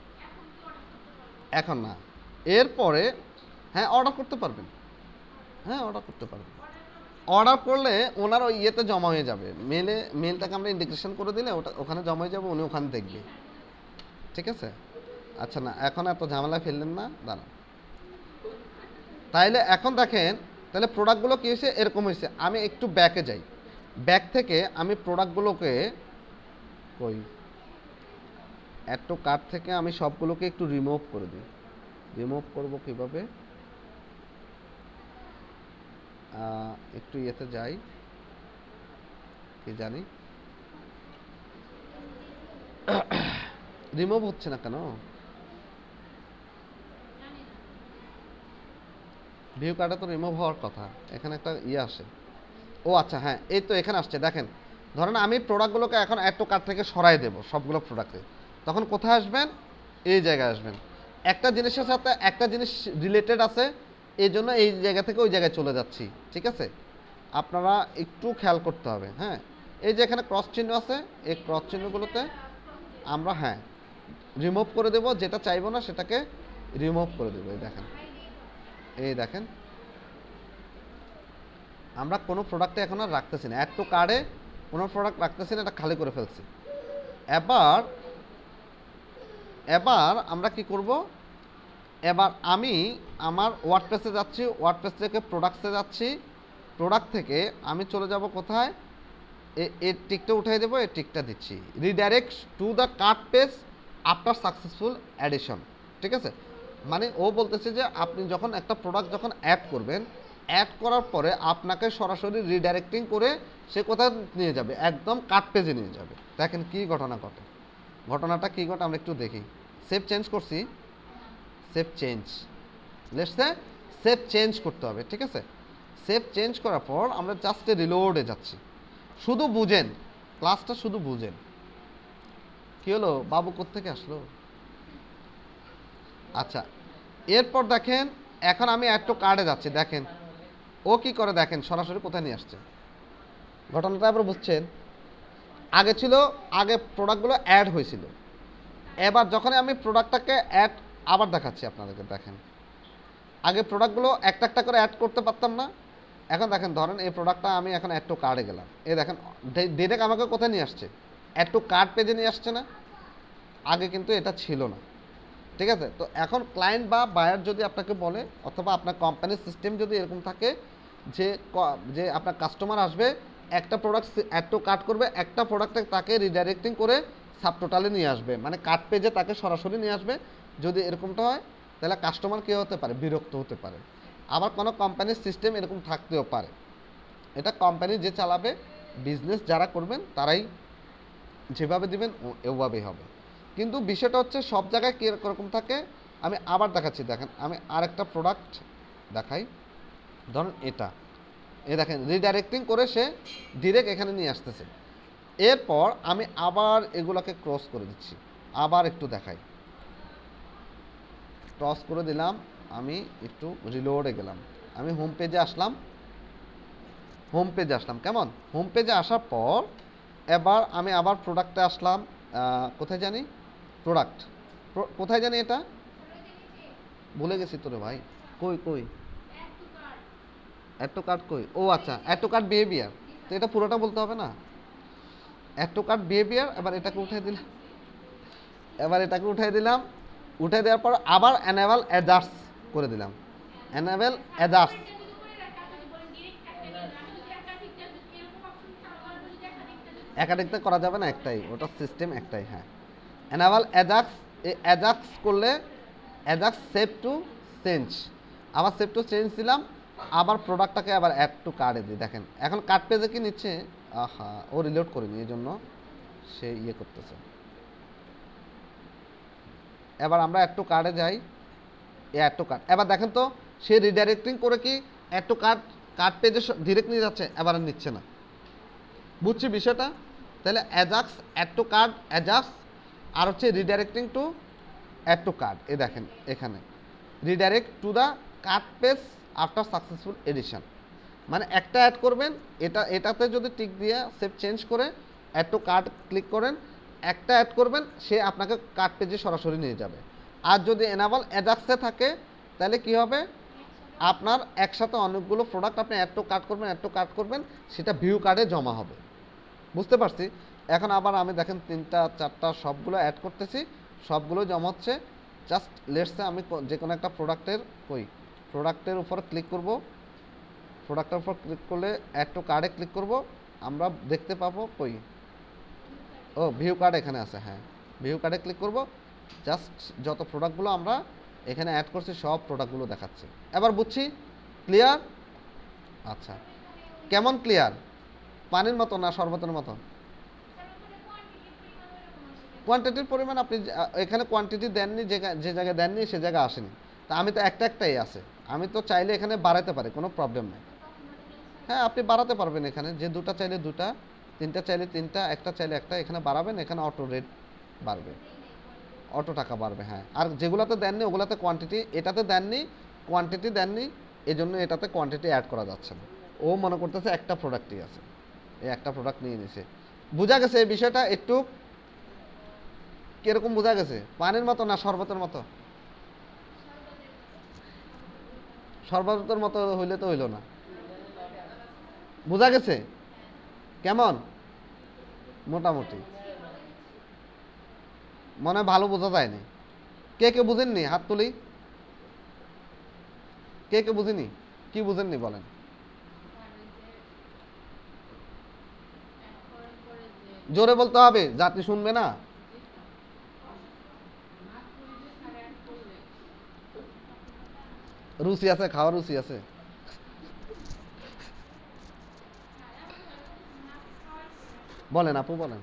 A: এখন না, এরপরে হ্যাঁ অর্ডার করতে পারবেন, হ্যাঁ অর্ডার করতে পারবেন। অর্ডার করলে ওনার ওই ইয়েতে জমা হয়ে যাবে, মেলটাকে আমরা ইন্টিগ্রেশন করে দিলে ওটা ওখানে জমা হয়ে যাবে, উনি ওখানে দেখবে, ঠিক আছে। আচ্ছা না এখন এত ঝামেলা ফেললেন না, দাঁড়ান। তাইলে এখন দেখেন, তাহলে প্রোডাক্টগুলো কী হয়েছে, এরকম হয়েছে। আমি একটু ব্যাকে যাই, ব্যাক থেকে আমি প্রোডাক্টগুলোকে কই, অ্যাড টু কার্ট থেকে আমি সবগুলোকে একটু রিমুভ করে দিই। রিমুভ করব কিভাবে, একটু ইয়েতে যাই, কি জানি রিমুভ হচ্ছে না কেন, ভিউ কার্ডে তো রিমুভ হওয়ার কথা, এখানে একটা ইয়ে আসে। ও আচ্ছা হ্যাঁ এই তো এখানে আসছে, দেখেন ধরেন আমি প্রোডাক্টগুলোকে এখন অ্যাড টু কার্ট থেকে সরাই দেবো সবগুলো প্রোডাক্টে, তখন কোথায় আসবেন, এই জায়গায় আসবেন। একটা জিনিসের সাথে একটা জিনিস রিলেটেড আছে, এই জন্য এই জায়গা থেকে ওই জায়গায় চলে যাচ্ছি, ঠিক আছে। আপনারা একটু খেয়াল করতে হবে, হ্যাঁ। এই যে এখানে ক্রস চিহ্ন আছে, এই ক্রস চিহ্নগুলোতে আমরা হ্যাঁ রিমুভ করে দেব, যেটা চাইবো না সেটাকে রিমুভ করে দেবো। এই দেখেন আমরা কোনো প্রোডাক্টে এখন আর রাখতেছি না, অ্যাড টু কার্ডে কোনো প্রোডাক্ট রাখতেছি না, এটা খালি করে ফেলছি। এবার এবার আমরা কি করব, এবার আমি আমার ওয়ার্ডপ্রেসে যাচ্ছি, ওয়ার্ডপ্রেস থেকে প্রোডাক্টসে যাচ্ছি, প্রোডাক্ট থেকে আমি চলে যাব কোথায়, এর টিকটা উঠিয়ে দেবো, এর টিকটা দিচ্ছি, redirect to the cart page after successful addition. ঠিক আছে, মানে ও বলতেছে যে আপনি যখন একটা প্রোডাক্ট যখন অ্যাড করবেন, অ্যাড করার পরে আপনাকে সরাসরি রিডাইরেক্টিং করে সে কোথায় নিয়ে যাবে, একদম কার্ট পেজে নিয়ে যাবে। দেখেন কি ঘটনা ঘটে, ঘটনাটা কী ঘটে আমরা একটু দেখি। সেভ চেঞ্জ করছি, save change, let's say save change করতে হবে। ঠিক আছে, সেভ চেঞ্জ করার পর আমরা জাস্ট রিলোডে যাচ্ছি। শুধু বুঝেন, ক্লাসটা শুধু বুঝেন। কি হলো, বাবু কোত্থেকে আসলো? আচ্ছা, এরপর দেখেন এখন আমি অ্যাড টু কার্ডে যাচ্ছি। দেখেন ও কি করে, দেখেন সরাসরি কোথায় নিয়ে আসছে। ঘটনাটা আবার বুঝছেন, আগে ছিল, আগে প্রোডাক্টগুলো অ্যাড হয়েছিল, এবার যখন আমি প্রোডাক্টটাকে অ্যাড, আবার দেখাচ্ছি আপনাদেরকে। দেখেন আগে প্রোডাক্টগুলো একটা একটা করে অ্যাড করতে পারতাম না, এখন দেখেন ধরেন এই প্রোডাক্টটা আমি এখন অ্যাড টু কার্ডে গেলাম, এই দেখেন ডিরেক্ট আমাকে কোথায় নিয়ে আসছে, অ্যাড টু কার্ড পেজে নিয়ে আসছে না, আগে কিন্তু এটা ছিল না। ঠিক আছে, তো এখন ক্লায়েন্ট বা বায়ার যদি আপনাকে বলে, অথবা আপনার কোম্পানির সিস্টেম যদি এরকম থাকে যে যে আপনার কাস্টমার আসবে, একটা প্রোডাক্ট অ্যাড টু কার্ট করবে, একটা প্রোডাক্টে তাকে রিডাইরেক্টিং করে সাব টোটালে নিয়ে আসবে, মানে কার্ট পেজে তাকে সরাসরি নিয়ে আসবে। যদি এরকমটা হয় তাহলে কাস্টমার কী হতে পারে, বিরক্ত হতে পারে। আবার কোনো কোম্পানির সিস্টেম এরকম থাকতেও পারে, এটা কোম্পানি যে চালাবে, বিজনেস যারা করবেন তারাই যেভাবে দিবেন ওভাবেই হবে। কিন্তু বিষয়টা হচ্ছে সব জায়গায় কীরকম থাকে, আমি আবার দেখাচ্ছি। দেখেন আমি আরেকটা প্রোডাক্ট দেখাই, ধরুন এটা, এ দেখেন রিডাইরেক্টিং করে সে ডিরেক্ট এখানে নিয়ে আসতেছে। এরপর আমি আবার এগুলোকে ক্রস করে দিচ্ছি, আবার একটু দেখাই, ক্রস করে দিলাম, আমি একটু রিলোডে গেলাম, আমি হোম পেজে আসলাম, হোম পেজে আসলাম। কেমন, হোম পেজে আসার পর এবার আমি আবার প্রোডাক্টে আসলাম, কোথায় জানি প্রোডাক্ট, কোথায় জানি এটা ভুলে গেছি তোরে ভাই, কই কই অ্যাড টু কার্ট কই, ও আচ্ছা অ্যাড টু কার্ট বিহেভিয়ার, তো এটা পুরোটা বলতে হবে না, অ্যাড টু কার্ট বিহেভিয়ার। এবার এটাকে উঠিয়ে দিলাম, এবার এটাকে উঠিয়ে দিলাম, উঠে দেওয়ার পর আবার অ্যানেবল অ্যাডার্স করে দিলাম, অ্যানেবল অ্যাডার্স, একাধিকটা করা যাবে না, একটাই, ওটা সিস্টেম একটাই। হ্যাঁ, অ্যানাবল অ্যাজাক্স, এই অ্যাজাক্স করলে অ্যাজাক্স সেভ টু চেঞ্জ, আবার সেভ টু চেঞ্জ দিলাম, আবার প্রোডাক্টটাকে আবার অ্যাড টু কার্ডে দিই। দেখেন এখন কার্ড পেজে কি নিচ্ছে, আহা ও রিলোড করিনি, এই জন্য সে ইয়ে করতেছে। এবার আমরা অ্যাড টু কার্ডে যাই, এ অ্যাড টু কার্ড, এবার দেখেন তো সে রিডাইরেক্টিং করে কি অ্যাড টু কার্ড, কার্ড পেজে ডিরেক্ট নিয়ে যাচ্ছে, এবার আর নিচ্ছে না। বুঝছি বিষয়টা, তাহলে AJAX add to card, AJAX আর হচ্ছে redirecting to add to card. এ দেখেন এখানে redirect to the card page after successful addition, মানে একটা অ্যাড করবেন, এটাতে যদি টিক দিয়ে সেভ চেঞ্জ করে অ্যাড টু কার্ড ক্লিক করেন, একটা অ্যাড করবেন, সে আপনাকে কার্ড পেজে সরাসরি নিয়ে যাবে। আর যদি এনাবল অ্যাজাক্সে থাকে তাহলে কি হবে, আপনার একসাথে অনেকগুলো প্রোডাক্ট আপনি অ্যাড টু কার্ট করবেন, অ্যাড টু কার্ট করবেন, সেটা ভিউ কার্ডে জমা হবে। বুঝতে পারছি। এখন আবার আমি দেখেন 3টা 4টা সবগুলো অ্যাড করতেছি, সবগুলো জমা হচ্ছে। জাস্ট লেটসে আমি যে কোনো একটা প্রোডাক্টের উপর ক্লিক করব, প্রোডাক্টের উপর ক্লিক করলে অ্যাড টু কার্ডে ক্লিক করব, আমরা দেখতে পাবো ও ভিউ কার্ড এখানে আছে। হ্যাঁ, ভিউ কার্ডে ক্লিক করব, জাস্ট যত প্রোডাক্টগুলো আমরা এখানে অ্যাড করছি সব প্রোডাক্টগুলো দেখাচ্ছে। এবার বুঝছি, ক্লিয়ার? আচ্ছা, কেমন ক্লিয়ার, পানির মতো না শরবতের মতো? কোয়ান্টিটির পরিমাণ আপনি এখানে কোয়ান্টিটি দেননি, যে জায়গায় দেননি সে জায়গায় আসেনি, তা আমি তো একটাই আছে, আমি তো চাইলে এখানে বাড়াতে পারি, কোনো প্রবলেম নেই। হ্যাঁ, আপনি বাড়াতে পারবেন, এখানে যে 2টা চাইলে 2টা, 3টা চাইলে 3টা, একটা চাইলে একটা, এখানে বাড়াবেন, এখানে অটো রেট বাড়বে, অটো টাকা বাড়বে। হ্যাঁ, আর যেগুলোতে দেননি ওগুলোতে কোয়ান্টিটি, এটাতে দেননি কোয়ান্টিটি দেননি, এই জন্য এটাতে কোয়ান্টিটি অ্যাড করা যাচ্ছে না। ও মনে করতেছে একটা প্রোডাক্টই আছে, এই একটা প্রোডাক্ট নিয়ে নিছে। বোঝা গেছে এই বিষয়টা একটু কিরকম বোঝা গেছে? পানির মতো না শরবতের মতো? শরবতের মতো হইলে তো হইল না। বোঝা গেছে কেমন? মোটামুটি মনে হয় ভালো বোঝা যায়নি। কে কে বুঝেননি হাত তুলি, কে কে বুঝেনি, কি বুঝেননি বলেন। জোরে বলতে হবে, জাতি শুনবে না। রুচি আছে, খাওয়ার রুচি আছে। বলেন আপু বলেন।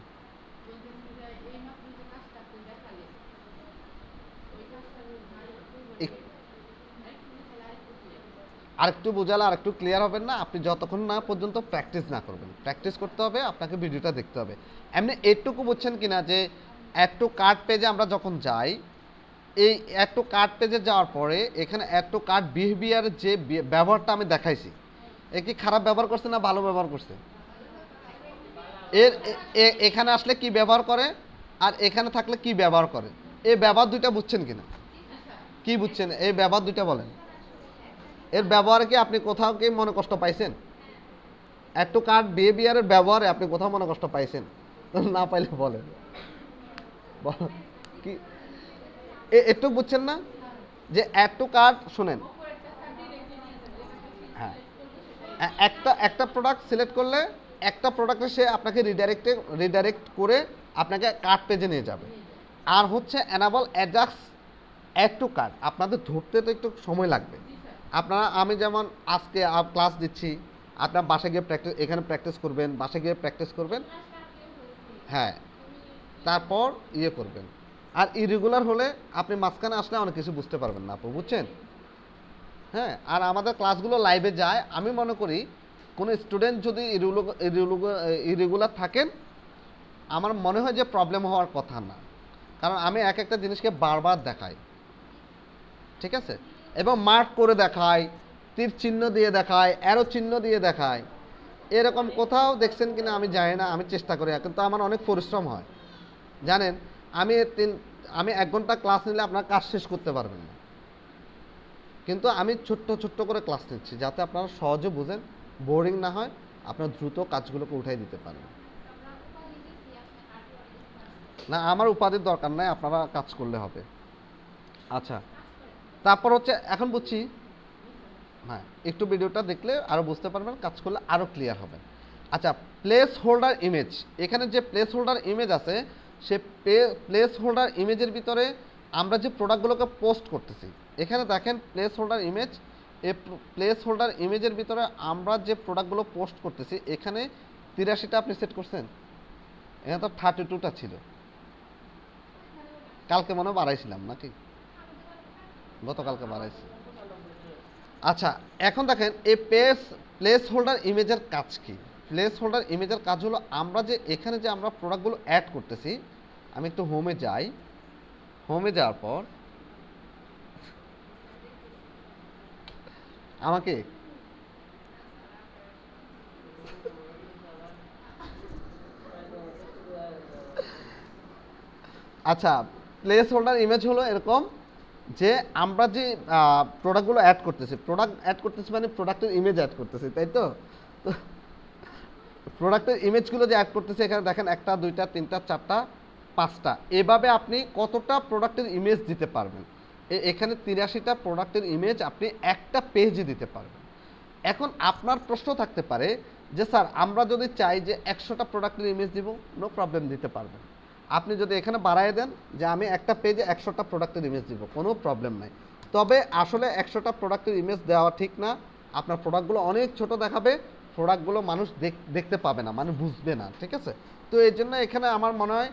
A: আরেকটু বোঝালে আরেকটু ক্লিয়ার হবেন না আপনি, যতক্ষণ না পর্যন্ত প্র্যাকটিস না করবেন। প্র্যাকটিস করতে হবে, আপনাকে ভিডিওটা দেখতে হবে। এমনি এটুকু বুঝছেন কিনা যে অ্যাড টু কার্ট পেজে আমরা যখন যাই, এই অ্যাড টু কার্ট পেজে যাওয়ার পরে এখানে অ্যাড টু কার্ট বিহেভিয়ারের যে ব্যবহারটা আমি দেখাইছি, এ কি খারাপ ব্যবহার করছে না ভালো ব্যবহার করছে? এর এখানে আসলে কি ব্যবহার করে আর এখানে থাকলে কি ব্যবহার করে, এই ব্যবহার দুইটা বুঝছেন কিনা, কি বুঝছেন এই ব্যবহার দুইটা বলেন। এর ব্যবহারে কি আপনি কোথাও কি মনে কষ্ট পাইছেন? অ্যাড টু কার্ট বিহেভিয়ারের ব্যবহারে আপনি কোথাও মনে কষ্ট পাইছেন? না পাইলে বলেন কি একটু বুঝছেন না যে অ্যাড টু কার্ট শুনেন। হ্যাঁ, একটা প্রোডাক্ট সিলেক্ট করলে একটা প্রোডাক্টে সে আপনাকে রিডাইরেক্ট করে আপনাকে কার্ট পেজে নিয়ে যাবে। আর হচ্ছে enable adjust add to cart, আপনাদের ধরতে তো একটু সময় লাগবে। আপনারা আমি যেমন আজকে ক্লাস দিচ্ছি, আপনার বাসায় গিয়ে এখানে প্র্যাকটিস করবেন, বাসায় গিয়ে প্র্যাকটিস করবেন। হ্যাঁ, তারপর ইয়ে করবেন। আর ইরেগুলার হলে আপনি মাঝখানে আসলে অনেক কিছু বুঝতে পারবেন না আপু, বুঝছেন? হ্যাঁ, আর আমাদের ক্লাসগুলো লাইভে যায়। আমি মনে করি কোনো স্টুডেন্ট যদি ইরেগুলার থাকেন, আমার মনে হয় যে প্রবলেম হওয়ার কথা না, কারণ আমি এক একটা জিনিসকে বারবার দেখাই, ঠিক আছে, এবং মার্ক করে দেখাই, তীর চিহ্ন দিয়ে দেখায়, অ্যারো চিহ্ন দিয়ে দেখায়। এরকম কোথাও দেখছেন কিনা আমি জানি না, আমি চেষ্টা করি, কিন্তু আমার অনেক পরিশ্রম হয় জানেন। আমি 1 ঘন্টা ক্লাস নিলে আপনার কাজ শেষ করতে পারবেন না, কিন্তু আমি ছোট্ট ছোট্ট করে ক্লাস নিচ্ছি যাতে আপনারা সহজে বুঝেন, বোরিং না হয়, আপনার দ্রুত কাজগুলোকে উঠাই দিতে পারেন। না, আমার উপাধির দরকার নাই, আপনারা কাজ করলে হবে। আচ্ছা, তারপর হচ্ছে এখন বুঝছি। হ্যাঁ, একটু ভিডিওটা দেখলে আরও বুঝতে পারবেন, কাজ করলে আরও ক্লিয়ার হবে। আচ্ছা, প্লেস হোল্ডার ইমেজ, এখানে যে প্লেস হোল্ডার ইমেজ আছে, সে প্লেস হোল্ডার ইমেজের ভিতরে আমরা যে প্রোডাক্টগুলোকে পোস্ট করতেছি, এখানে দেখেন প্লেস হোল্ডার ইমেজ। এই প্লেস হোল্ডার ইমেজের ভিতরে আমরা যে প্রোডাক্টগুলো পোস্ট করতেছি, এখানে 83টা আপনি সেট করছেন, এখানে তো 32টা ছিল। কালকে মনে বাড়াইছিলাম নাকি, গতকালকে বাড়াইছি। আচ্ছা, এখন দেখেন এই প্লেস হোল্ডার ইমেজের কাজ কি। প্লেস হোল্ডার ইমেজের কাজ হলো আমরা যে এখানে যে আমরা প্রোডাক্টগুলো অ্যাড করতেছি, আমি একটু হোমে যাই। হোমে যাওয়ার পর আমাকে আচ্ছা, প্লেস হোল্ডার ইমেজ হলো এরকম যে আমরা যে প্রোডাক্টগুলো অ্যাড করতেছি মানে প্রোডাক্টের ইমেজ অ্যাড করতেছি, তাই তো? তো প্রোডাক্টের ইমেজগুলো যে অ্যাড করতেছি, এখানে দেখেন 1টা 2টা 3টা 4টা 5টা, এভাবে আপনি কতটা প্রোডাক্টের ইমেজ দিতে পারবেন। এখানে 83টা প্রোডাক্টের ইমেজ আপনি একটা পেজে দিতে পারবেন। এখন আপনার প্রশ্ন থাকতে পারে যে স্যার আমরা যদি চাই যে 100টা প্রোডাক্টের ইমেজ দিব, নো প্রবলেম, দিতে পারবেন। আপনি যদি এখানে বাড়ায় দেন যে আমি একটা পেজে 100টা প্রোডাক্টের ইমেজ দিব, কোনো প্রবলেম নাই। তবে আসলে 100টা প্রোডাক্টের ইমেজ দেওয়া ঠিক না, আপনার প্রোডাক্টগুলো অনেক ছোট দেখাবে, প্রোডাক্টগুলো মানুষ দেখতে পাবে না, মানে বুঝবে না, ঠিক আছে? তো এই জন্য এখানে আমার মনে হয়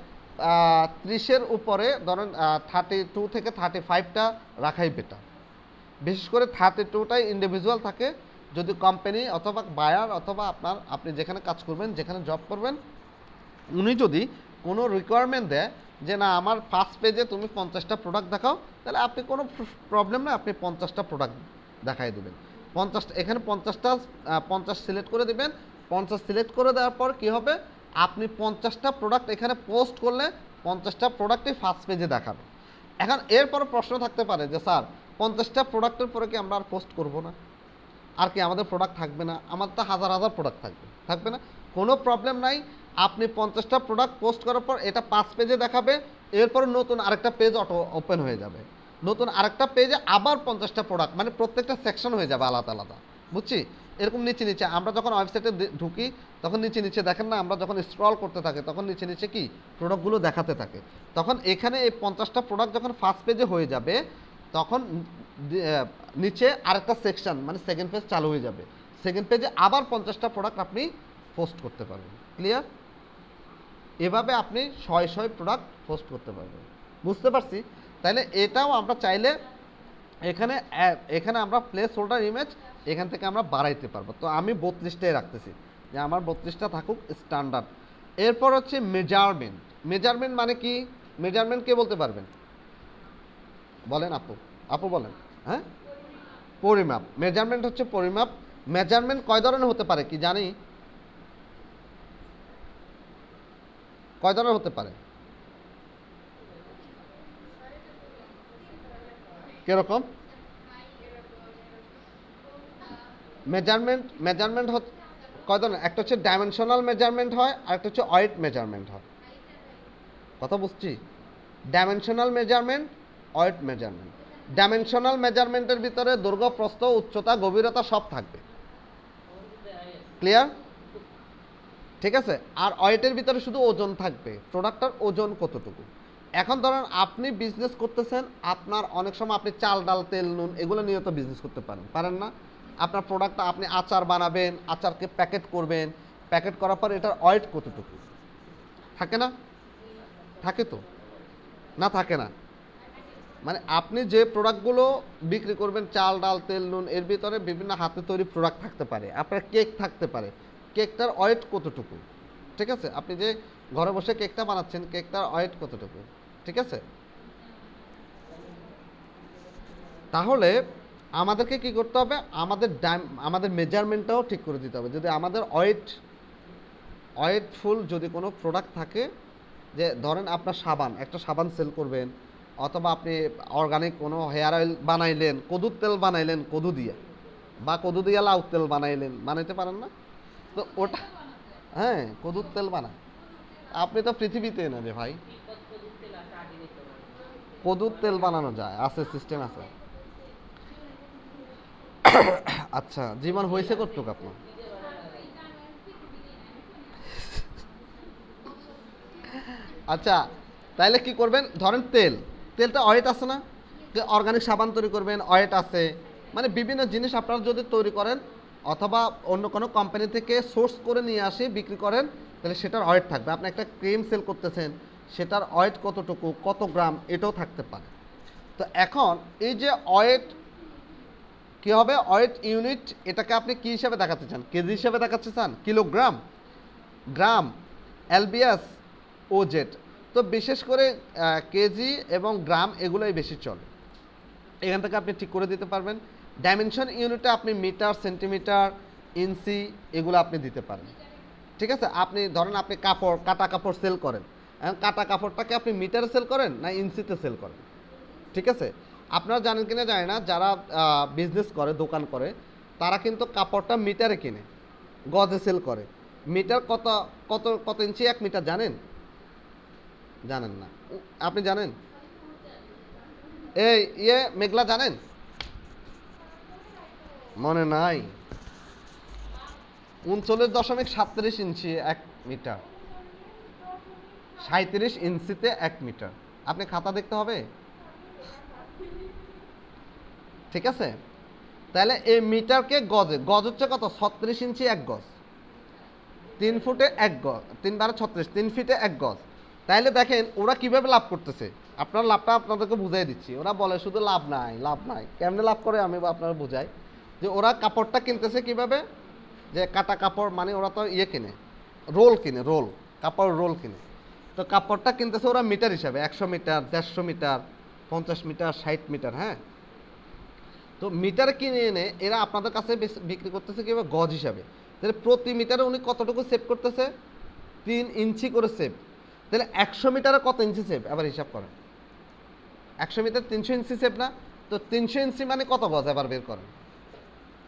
A: 30-এর উপরে ধরেন 32 থেকে 35টা রাখাই বেটার। বিশেষ করে 32টাই ইন্ডিভিজুয়াল থাকে। যদি কোম্পানি অথবা বায়ার অথবা আপনি যেখানে কাজ করবেন, যেখানে জব করবেন, উনি যদি কোনো রিকোয়ারমেন্ট দেয় যে না আমার ফার্স্ট পেজে তুমি 50টা প্রোডাক্ট দেখাও, তাহলে আপনি কোনো প্রবলেম না, আপনি 50টা প্রোডাক্ট দেখাই দেবেন। 50টা এখানে 50 সিলেক্ট করে দেবেন। 50 সিলেক্ট করে দেওয়ার পর কী হবে, আপনি 50টা প্রোডাক্ট এখানে পোস্ট করলে 50টা প্রোডাক্টই ফার্স্ট পেজে দেখাবে। এখন এরপর প্রশ্ন থাকতে পারে যে স্যার 50টা প্রোডাক্টের পরে কি আমরা আর পোস্ট করবো না, আর কি আমাদের প্রোডাক্ট থাকবে না? আমার তো হাজার হাজার প্রোডাক্ট থাকবে না, কোনো প্রবলেম নাই। আপনি 50টা প্রোডাক্ট পোস্ট করার পর এটা 5 পেজে দেখাবে, এরপর নতুন আরেকটা পেজ ওপেন হয়ে যাবে, নতুন আরেকটা পেজে আবার 50টা প্রোডাক্ট, মানে প্রত্যেকটা সেকশন হয়ে যাবে আলাদা আলাদা, বুঝছি? এরকম নিচে নিচে আমরা যখন ওয়েবসাইটে ঢুকি তখন নিচে নিচে দেখেন না, আমরা যখন স্ক্রল করতে থাকি তখন নিচে নিচে কি প্রোডাক্টগুলো দেখাতে থাকে। তখন এখানে এই 50টা প্রোডাক্ট যখন ফার্স্ট পেজে হয়ে যাবে তখন নিচে আরেকটা সেকশন মানে সেকেন্ড পেজ চালু হয়ে যাবে, সেকেন্ড পেজে আবার 50টা প্রোডাক্ট আপনি পোস্ট করতে পারবেন। ক্লিয়ার? এভাবে আপনি শয় প্রোডাক্ট পোস্ট করতে পারবেন। বুঝতে পারছি? তাহলে এটাও আমরা চাইলে এখানে এখানে আমরা প্লেস হোল্ডার ইমেজ এখান থেকে আমরা বাড়াইতে পারবো। তো আমি 32টাই রাখতেছি, যে আমার 32টা থাকুক স্ট্যান্ডার্ড। এরপর হচ্ছে মেজারমেন্ট। মেজারমেন্ট মানে কি? মেজারমেন্ট কে বলতে পারবেন? বলেন আপু, আপু বলেন। হ্যাঁ, পরিমাপ। মেজারমেন্ট হচ্ছে পরিমাপ। মেজারমেন্ট কয় ধরনের হতে পারে কি জানি? কয় ধরনের হতে পারে? কিরকম? মেজারমেন্ট কয় ধরনের? একটা হচ্ছে ডাইমেনশনাল মেজারমেন্ট হয়, আর একটা হচ্ছে ওয়েট মেজারমেন্ট হয়। কথা বুঝছি? Dimensional measurement, weight measurement. Dimensional মেজারমেন্টের ভিতরে দৈর্ঘ্য, প্রস্থ, উচ্চতা, গভীরতা সব থাকবে। ক্লিয়ার? ঠিক আছে। আর ওয়েটের ভিতরে শুধু ওজন থাকবে, প্রোডাক্টটার ওজন কতটুকু। এখন ধরেন আপনি বিজনেস করতেছেন, আপনার অনেক সময় আপনি চাল, ডাল, তেল, নুন এগুলো নিয়ে তো বিজনেস করতে পারেন না? আপনার প্রোডাক্টটা আপনি আচার বানাবেন, আচারকে প্যাকেট করবেন, প্যাকেট করার পর এটার ওয়েট কতটুকু থাকে না? থাকে তো না? থাকে না? মানে আপনি যে প্রোডাক্টগুলো বিক্রি করবেন, চাল, ডাল, তেল, নুন, এর ভিতরে বিভিন্ন হাতে তৈরি প্রোডাক্ট থাকতে পারে, আপনার কেক থাকতে পারে, কেকটার ওয়েট কতটুকু। ঠিক আছে? আপনি যে ঘরে বসে কেকটা বানাচ্ছেন, কেকটার ওয়েট কতটুকু। ঠিক আছে? তাহলে আমাদেরকে কি করতে হবে? আমাদের মেজারমেন্টটাও ঠিক করে দিতে হবে। যদি আমাদের ওয়েটফুল যদি কোনো প্রোডাক্ট থাকে, যে ধরেন আপনার সাবান, একটা সাবান সেল করবেন, অথবা আপনি অর্গানিক কোনো হেয়ার অয়েল বানাইলেন, কদুর তেল বানাইলেন কদু দিয়ে, বা কদু দিয়ে লাউ তেল বানাইতে পারেন না? তো ওটা, হ্যাঁ, কদুর তেল বানায়। আপনি তো পৃথিবীতে না রে ভাই, কদুর তেল বানানো যায়, আছে, সিস্টেম আছে। আচ্ছা, জীবন হয়েছে কতটুকু আপনার? আচ্ছা, তাইলে কি করবেন? ধরেন তেলটা ওয়েট আছে না? অর্গানিক সাবান তৈরি করবেন, ওয়েট আছে। মানে বিভিন্ন জিনিস আপনারা যদি তৈরি করেন অথবা অন্য কোনো কোম্পানি থেকে সোর্স করে নিয়ে আসি বিক্রি করেন, তাহলে সেটার ওয়েট থাকবে। আপনি একটা ক্রিম সেল করতেছেন, সেটার ওয়েট কতটুকু, কত গ্রাম, এটাও থাকতে পারে। তো এখন এই যে ওয়েট কি হবে? ওয়েট ইউনিট, এটাকে আপনি কি হিসাবে দেখাতে চান? কেজি হিসাবে দেখাতে চান? কিলোগ্রাম, গ্রাম, এলবিএস, ওজেড। তো বিশেষ করে কেজি এবং গ্রাম এগুলোই বেশি চলে। এখান থেকে আপনি ঠিক করে দিতে পারবেন। ডাইমেনশন ইউনিটে আপনি মিটার, সেন্টিমিটার, ইঞ্চি এগুলো আপনি দিতে পারেন। ঠিক আছে? আপনি ধরেন আপনি কাটা কাপড় সেল করেন, এখন কাটা কাপড়টাকে আপনি মিটারে সেল করেন না ইঞ্চিতে সেল করেন? ঠিক আছে? আপনারা জানেন কিনা জানি না, যারা বিজনেস করে, দোকান করে, তারা কিন্তু কাপড়টা মিটারে কিনে, গজে সেল করে। মিটার কত কত কত ইঞ্চি 1 মিটার জানেন? জানেন না? আপনি জানেন? এই মেঘলা জানেন? মনে নাই? 39.37 ইঞ্চি 1 মিটার, 37 ইঞ্চিতে 1 মিটার। আপনি খাতা দেখতে হবে। ঠিক আছে? তাহলে এই মিটারকে গজ হচ্ছে কত? 36 ইঞ্চি 1 গজ, 3 ফুটে 1 গজ, 3 × 36, 3 ফিটে 1 গজ। তাইলে দেখেন ওরা কিভাবে লাভ করতেছে। আপনার লাভটা আপনাদেরকে বুঝাই দিচ্ছি। ওরা বলে শুধু লাভ নাই। কেমনে লাভ করে আমি আপনারা বুঝাই। যে ওরা কাপড়টা কিনতেছে কিভাবে? যে কাটা কাপড়, মানে ওরা তো কিনে, রোল কিনে, কাপড় রোল কিনে। তো কাপড়টা কিনতেছে ওরা মিটার হিসাবে, 100 মিটার, 150 মিটার, 50 মিটার, 60 মিটার। হ্যাঁ, তো মিটার কিনে এনে এরা আপনাদের কাছে বিক্রি করতেছে কিভাবে? গজ হিসাবে। তাহলে প্রতি মিটারে উনি কতটুকু সেভ করতেছে? 3 ইঞ্চি করে সেভ। তাহলে 100 মিটারে কত ইঞ্চি সেভ? এবার হিসাব করেন। 100 মিটার 300 ইঞ্চি সেভ না? তো 300 ইঞ্চি মানে কত গজ? এবার বের করেন।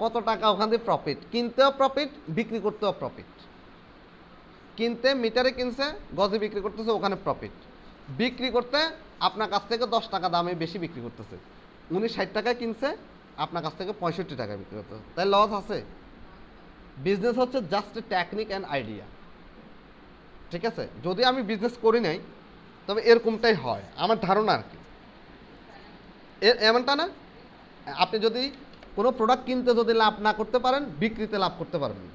A: কত টাকা ওখান দিয়ে প্রফিট, কিনতেও প্রফিট, বিক্রি করতেও প্রফিট। কিনতে মিটারে কিনছে, গজে বিক্রি করতেছে, ওখানে প্রফিট। বিক্রি করতে আপনার কাছ থেকে 10 টাকা দামে বেশি বিক্রি করতেছে, উনি 60 টাকায় কিনছে, আপনার কাছ থেকে 65 টাকায় বিক্রি করতেছে, তাই লস আছে। বিজনেস হচ্ছে জাস্ট টেকনিক অ্যান্ড আইডিয়া, ঠিক আছে? যদি আমি বিজনেস করি নাই তবে এরকমটাই হয় আমার ধারণা আর কি। এমনটা না, আপনি যদি কোনো প্রোডাক্ট কিনতে যদি লাভ না করতে পারেন, বিক্রিতে লাভ করতে পারবেন না।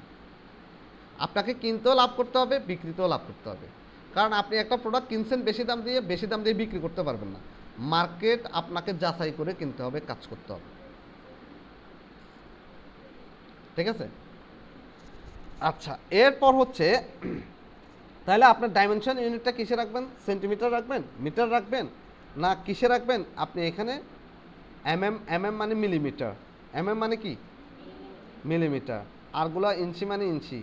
A: আপনাকে কিনতেও লাভ করতে হবে, বিক্রিতেও লাভ করতে হবে। কারণ আপনি একটা প্রোডাক্ট কিনছেন বেশি দাম দিয়ে বিক্রি করতে পারবেন না। মার্কেট আপনাকে যাচাই করে কিনতে হবে, কাজ করতে হবে, ঠিক আছে? আচ্ছা, এরপর হচ্ছে তাহলে আপনার ডাইমেনশন ইউনিটটা কিসে রাখবেন? সেন্টিমিটার রাখবেন, মিটার রাখবেন, না কিসে রাখবেন? আপনি এখানে এমএম মানে মিলিমিটার, এমএম মানে কি মিলিমিটার, আরগুলা ইঞ্চি মানে ইঞ্চি,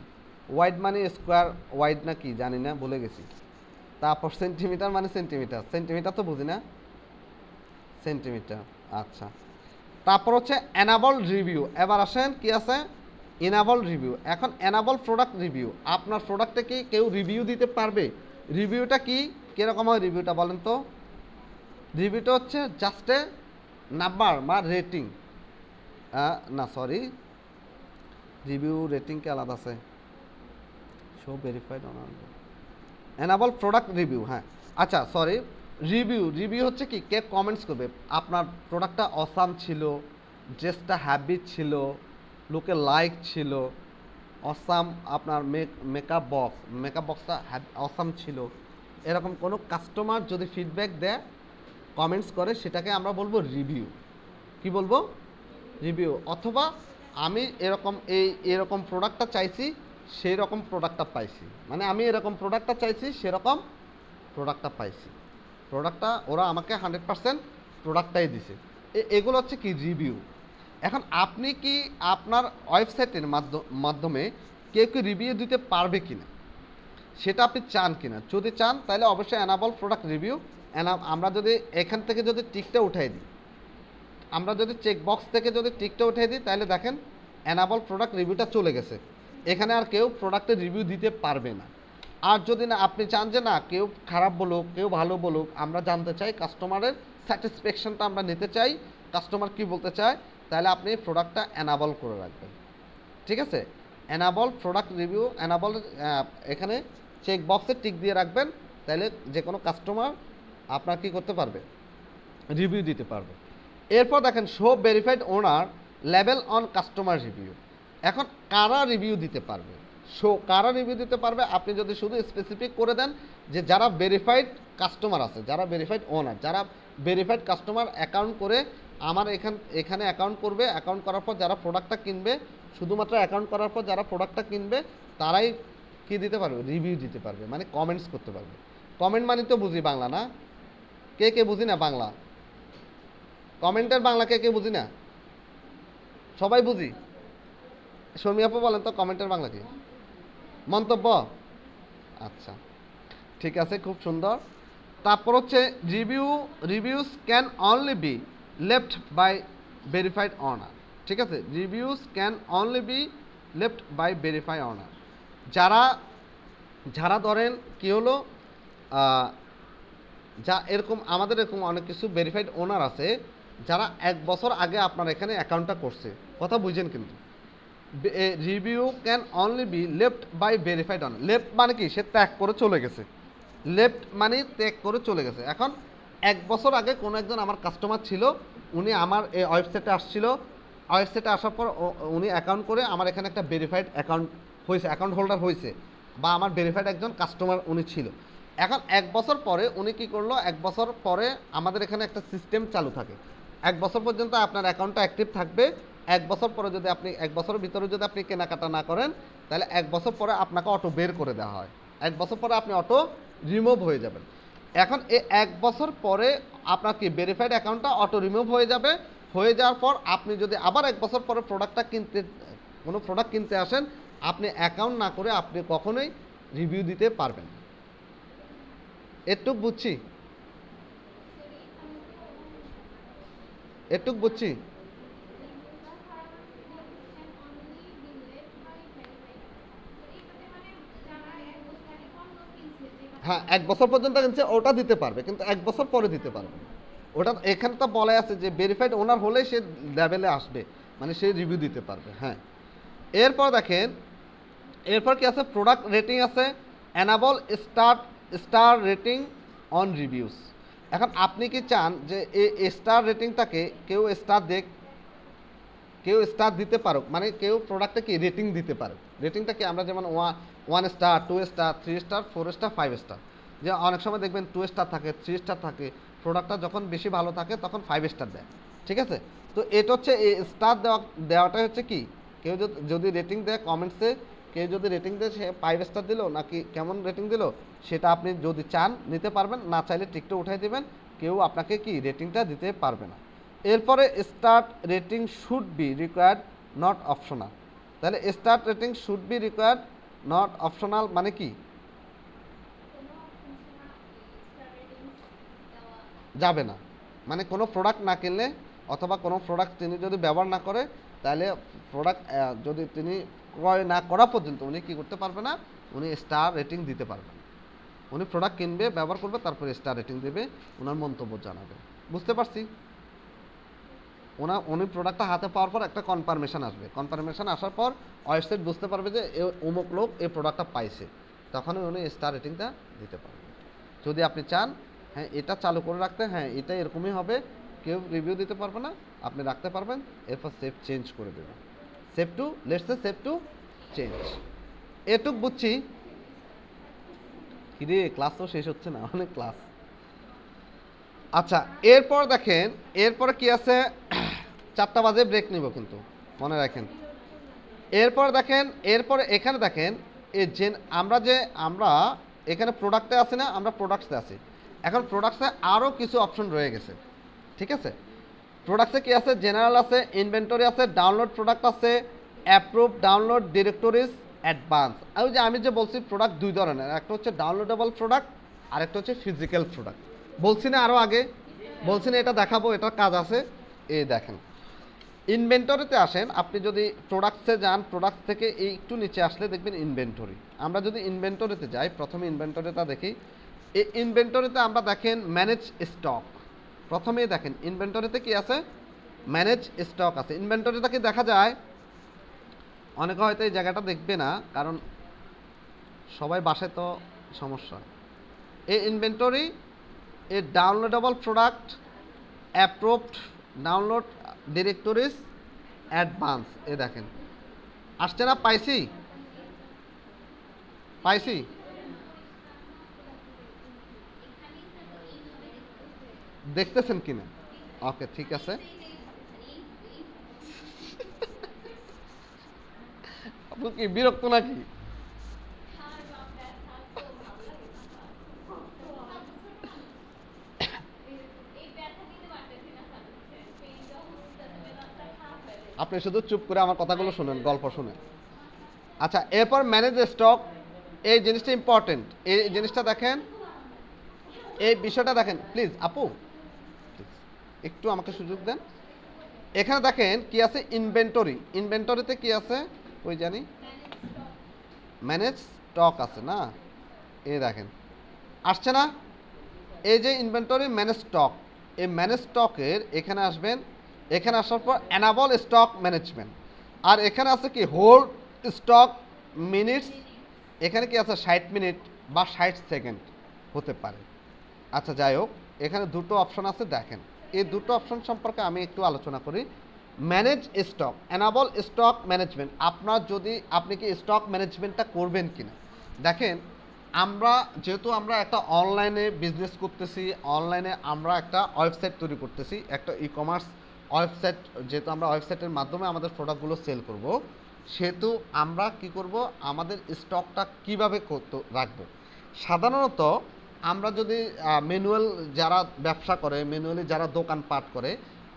A: ওয়াইড মানে স্কোয়ার ওয়াইড না কি জানি না, ভুলে গেছি। তারপর সেন্টিমিটার মানে সেন্টিমিটার, সেন্টিমিটার তো বুঝি না, সেন্টিমিটার। আচ্ছা, তারপর হচ্ছে এনাবল রিভিউ। এবার আসেন কি আছে, এনাবল রিভিউ। এখন এনাবল প্রোডাক্ট রিভিউ, আপনার প্রোডাক্টে কি কেউ রিভিউ দিতে পারবে? রিভিউটা কি, কীরকম হয় রিভিউটা বলেন তো? রিভিউটা হচ্ছে জাস্ট এ নাম্বার বা রেটিং, না সরি, রিভিউ রেটিংকে আলাদা আছে, show verified on enable product review. হ্যাঁ, আচ্ছা সরি, রিভিউ হচ্ছে কি, কে কমেন্টস করবে আপনার প্রোডাক্টটা অসাম ছিল, ড্রেসটা হ্যাবিট ছিল, লোকে লাইক ছিল, অসাম আপনার মেকআপ বক্সটা অসাম ছিল, এরকম কোনো কাস্টমার যদি ফিডব্যাক দেয়, কমেন্টস করে, সেটাকে আমরা বলবো রিভিউ। কি বলবো? রিভিউ। অথবা আমি এরকম প্রোডাক্টটা চাইছি, সেই রকম প্রোডাক্টটা পাইছি, মানে আমি এরকম প্রোডাক্টটা চাইছি, সেরকম প্রোডাক্টটা পাইছি, প্রোডাক্টটা ওরা আমাকে 100% প্রোডাক্টটাই দিছে। এগুলো হচ্ছে কি রিভিউ। এখন আপনি কি আপনার ওয়েবসাইটের মাধ্যমে কেউ কি রিভিউ দিতে পারবে কিনা, সেটা আপনি চান কিনা? যদি চান তাহলে অবশ্যই এনাবল প্রোডাক্ট রিভিউ। আমরা যদি এখান থেকে যদি টিকটা উঠাই দিই, আমরা যদি চেক বক্স থেকে যদি টিকটা উঠাই দিই, তাহলে দেখেন এনাবল প্রোডাক্ট রিভিউটা চলে গেছে, এখানে আর কেউ প্রোডাক্টের রিভিউ দিতে পারবে না। আর যদি না আপনি চান যে না, কেউ খারাপ বলুক কেউ ভালো বলুক, আমরা জানতে চাই, কাস্টমারের স্যাটিসফ্যাকশনটা আমরা নিতে চাই, কাস্টমার কি বলতে চায়, তাহলে আপনি প্রোডাক্টটা এনাবল করে রাখবেন, ঠিক আছে? এনাবল প্রোডাক্ট রিভিউ, এনাবল এখানে চেক বক্সে টিক দিয়ে রাখবেন, তাহলে যে কোনো কাস্টমার আপনার কি করতে পারবে, রিভিউ দিতে পারবে। এরপর দেখেন show verified owner level on customer review. এখন কারা রিভিউ দিতে পারবে, কারা রিভিউ দিতে পারবে? আপনি যদি শুধু স্পেসিফিক করে দেন যে যারা ভেরিফাইড কাস্টমার আছে, যারা ভেরিফাইড ওনার, যারা ভেরিফাইড কাস্টমার অ্যাকাউন্ট করে আমার এখানে অ্যাকাউন্ট করবে, অ্যাকাউন্ট করার পর যারা প্রোডাক্টটা কিনবে, শুধুমাত্র অ্যাকাউন্ট করার পর যারা প্রোডাক্টটা কিনবে তারাই কি দিতে পারবে, রিভিউ দিতে পারবে, মানে কমেন্টস করতে পারবে। কমেন্ট মানে তো বুঝি বাংলা না, কে বুঝি না বাংলা, কমেন্টের বাংলা কে বুঝি না, সবাই বুঝি। শর্মি আপু বলেন তো কমেন্টের বাংলা কি? মন্তব্য। আচ্ছা ঠিক আছে, খুব সুন্দর। তারপর হচ্ছে reviews can only be left by verified owner, ঠিক আছে? Reviews can only be left by verify owner. যারা ধরেন কি হলো, এরকম আমাদের এরকম অনেক কিছু ভেরিফাইড ওনার আছে, যারা 1 বছর আগে আপনার এখানে অ্যাকাউন্টটা করছে, কথা বুঝেন কিন্তু। Review can only be left by verified owner. Left মানে কি, সে ত্যাগ করে চলে গেছে, লেফট মানে ত্যাগ করে চলে গেছে। এখন 1 বছর আগে কোনো একজন আমার কাস্টমার ছিল, উনি আমার এই ওয়েবসাইটে আসছিল, ওয়েবসাইটে আসার পর উনি অ্যাকাউন্ট করে আমার এখানে একটা ভেরিফাইড অ্যাকাউন্ট হয়েছে, অ্যাকাউন্ট হোল্ডার হয়েছে, বা আমার ভেরিফাইড একজন কাস্টমার উনি ছিল। এখন 1 বছর পরে উনি কি করলো, 1 বছর পরে আমাদের এখানে একটা সিস্টেম চালু থাকে, 1 বছর পর্যন্ত আপনার অ্যাকাউন্টটা অ্যাক্টিভ থাকবে। 1 বছর পরে যদি আপনি 1 বছরের ভিতরে যদি আপনি কেনাকাটা না করেন, তাহলে 1 বছর পরে আপনাকে অটো বের করে দেওয়া হয়, 1 বছর পরে আপনি অটো রিমুভ হয়ে যাবেন। এখন এই 1 বছর পরে আপনার কি ভেরিফাইড অ্যাকাউন্টটা অটো রিমুভ হয়ে যাবে, হয়ে যাওয়ার পর আপনি যদি আবার 1 বছর পরে কোনো প্রোডাক্ট কিনতে আসেন, আপনি অ্যাকাউন্ট না করে আপনি কখনোই রিভিউ দিতে পারবেন। এটুক বুঝছি। হ্যাঁ 1 বছর পর্যন্ত কিনছে ওটা দিতে পারবে, কিন্তু 1 বছর পরে দিতে পারবে না। ওটা এখানে তো বলা আছে যে ভেরিফাইড ওনার হলে সে লেভেলে আসবে, মানে সে রিভিউ দিতে পারবে। হ্যাঁ, এরপর দেখেন, এরপর কি আছে, প্রোডাক্ট রেটিং আছে, enable star rating on reviews. এখন আপনি কি চান যে এই স্টার রেটিংটাকে কেউ স্টার দেখ, কেউ স্টার দিতে পারুক, মানে কেউ প্রোডাক্টে কি রেটিং দিতে পারে। রেটিংটা কি আমরা যেমন 1 star, 2 star, 3 star, 4 star, 5 star, যে অনেক সময় দেখবেন 2 স্টার থাকে, 3 স্টার থাকে, প্রোডাক্টটা যখন বেশি ভালো থাকে তখন 5 স্টার দেয়। ঠিক আছে, তো এটা হচ্ছে এই স্টার দেওয়াটা হচ্ছে কি, কেউ যদি রেটিং দেয় কমেন্টসে, কেউ যদি রেটিং দেয় সে 5 স্টার দিল নাকি কেমন রেটিং দিল, সেটা আপনি যদি চান নিতে পারবেন, না চাইলে টিকটা উঠাই দেবেন, কেউ আপনাকে কি রেটিংটা দিতে পারবে না। এরপরে start rating should be required not optional. তাহলে start rating should be required not optional মানে কি, যাবে না, মানে কোনো প্রোডাক্ট না কিনলে অথবা কোনো প্রোডাক্ট তিনি যদি ব্যবহার না করে, তাহলে প্রোডাক্ট যদি তিনি ক্রয় না করা পর্যন্ত উনি কি করতে পারবে না, উনি স্টার রেটিং দিতে পারবেন। উনি প্রোডাক্ট কিনবে, ব্যবহার করবে, তারপরে স্টার রেটিং দেবে, ওনার মন্তব্য জানাবে। বুঝতে পারছি? উনি প্রোডাক্টটা হাতে পাওয়ার পর একটা কনফার্মেশন আসবে, কনফার্মেশন আসার পর ওয়েবসাইট বুঝতে পারবে যে অমুক লোক এই প্রোডাক্টটা পাইছে, তখনই উনি স্টার রেটিংটা দিতে পারবে। যদি আপনি চান হ্যাঁ এটা চালু করে রাখতে, হ্যাঁ এটা এরকমই হবে, কেউ রিভিউ দিতে পারবে না, আপনি রাখতে পারবেন, এরপর সেভ চেঞ্জ করে দেবেন। Save to let's say save to change. এটুক বুঝছি। কিরে ক্লাস তো শেষ হচ্ছে না, অনেক ক্লাস। আচ্ছা, এরপর দেখেন, এরপরে কি আছে, 4টা বাজে ব্রেক নিব কিন্তু মনে রাখেন। এরপর দেখেন, এরপরে এখানে দেখেন এই যে আমরা এখানে প্রোডাক্টে আছি না, আমরা প্রোডাক্টসে আছি। এখন প্রোডাক্টসে আরও কিছু অপশন রয়ে গেছে। ঠিক আছে, প্রোডাক্টসে কি আছে, জেনারেল আছে, ইনভেন্টরি আছে, ডাউনলোড প্রোডাক্ট আছে, অ্যাপ্রুভ, ডাউনলোড, ডিরেক্টরিজ, অ্যাডভান্স। আমি যে বলছি প্রোডাক্ট 2 ধরনের, একটা হচ্ছে ডাউনলোডেবল প্রোডাক্ট আর একটা হচ্ছে ফিজিক্যাল প্রোডাক্ট। বলছি না আরও আগে, বলছি না এটা দেখাবো, এটার কাজ আছে। এই দেখেন, ইনভেন্টরিতে আসেন, আপনি যদি প্রোডাক্টসে যান, প্রোডাক্ট থেকে এই একটু নিচে আসলে দেখবেন ইনভেন্টরি। আমরা যদি ইনভেন্টরিতে যাই, প্রথমে ইনভেন্টরিটা দেখি। এই ইনভেন্টরিতে আমরা দেখেন ম্যানেজ স্টক। প্রথমেই দেখেন ইনভেন্টরিতে কি আছে, ম্যানেজ স্টক আছে। ইনভেন্টরিটা কি দেখা যায়, অনেকে হয়তো এই জায়গাটা দেখবে না, কারণ সবাই বাসায় তো সমস্যা। এই ইনভেন্টরি, এই downloadable product, approved, download, directories, advance, এ দেখেন আসছে না, পাইছি। দেখতেছেন কিনা? ওকে ঠিক আছে। আপনি কি বিরক্ত নাকি? আপনি শুধু চুপ করে আমার কথাগুলো শুনেন, গল্প শুনেন। আচ্ছা, এরপর ম্যানেজ স্টক, এই জিনিসটা ইম্পর্টেন্ট। এই জিনিসটা দেখেন, এই বিষয়টা দেখেন প্লিজ আপু, একটু আমাকে সুযোগ দেন। এখানে দেখেন কি আছে, ইনভেন্টরি। ইনভেন্টরিতে কি আছে ওই জানি, ম্যানেজ স্টক আছে না, এই দেখেন আসছে না, এই যে ইনভেন্টরি ম্যানেজ স্টক, এই ম্যানেজ স্টকের এখানে আসবেন। এখানে আসার পর অ্যানাবল স্টক ম্যানেজমেন্ট, আর এখানে আছে কি হোল্ড স্টক মিনিটস। এখানে কি আছে 60 মিনিট বা 60 সেকেন্ড হতে পারে। আচ্ছা যাই হোক, এখানে দুটো অপশন আছে, দেখেন এই দুটো অপশন সম্পর্কে আমি একটু আলোচনা করি। Manage stock, enable stock management, আপনি কি স্টক ম্যানেজমেন্টটা করবেন কিনা। দেখেন যেহেতু আমরা একটা অনলাইনে বিজনেস করতেছি, অনলাইনে আমরা একটা ওয়েবসাইট তৈরি করতেছি, একটা ই কমার্স ওয়েবসাইট, যেহেতু আমরা ওয়েবসাইটের মাধ্যমে আমাদের প্রোডাক্টগুলো সেল করব, সেহেতু আমরা কি করব, আমাদের স্টকটা কিভাবে রাখবো। সাধারণত আমরা যদি ম্যানুয়াল যারা ব্যবসা করে, ম্যানুয়ালি যারা দোকানপাট করে,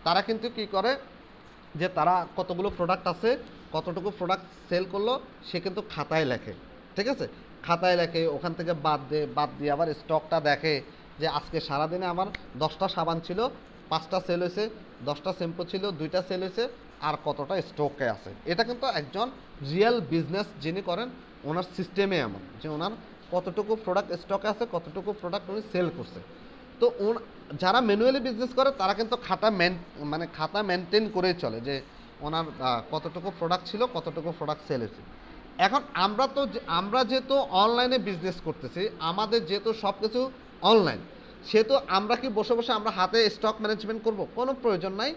A: তারা কিন্তু কি করে, যে তারা কতগুলো প্রোডাক্ট আছে, কতটুকু প্রোডাক্ট সেল করলো, সে কিন্তু খাতায় লেখে। ঠিক আছে, খাতায় লেখে, ওখান থেকে বাদ দিয়ে আবার স্টকটা দেখে, যে আজকে সারাদিনে আমার 10টা সাবান ছিল, 5টা সেল হয়েছে, 10টা শ্যাম্পু ছিল, 2টা সেল হয়েছে, আর কতটা স্টকে আছে। এটা কিন্তু একজন রিয়েল বিজনেস যিনি করেন, ওনার সিস্টেমে এমন যে ওনার কতটুকু প্রোডাক্ট স্টকে আছে, কতটুকু প্রোডাক্ট উনি সেল করছে। তো যারা ম্যানুয়ালি বিজনেস করে তারা কিন্তু খাতা মেনটেন করেই চলে যে ওনার কতটুকু প্রোডাক্ট ছিল, কতটুকু প্রোডাক্ট সেল হয়েছে। এখন আমরা যেহেতু অনলাইনে বিজনেস করতেছি, আমাদের যেহেতু সব কিছু অনলাইন, সেহেতু আমরা কি বসে বসে আমরা হাতে স্টক ম্যানেজমেন্ট করব? কোনো প্রয়োজন নাই।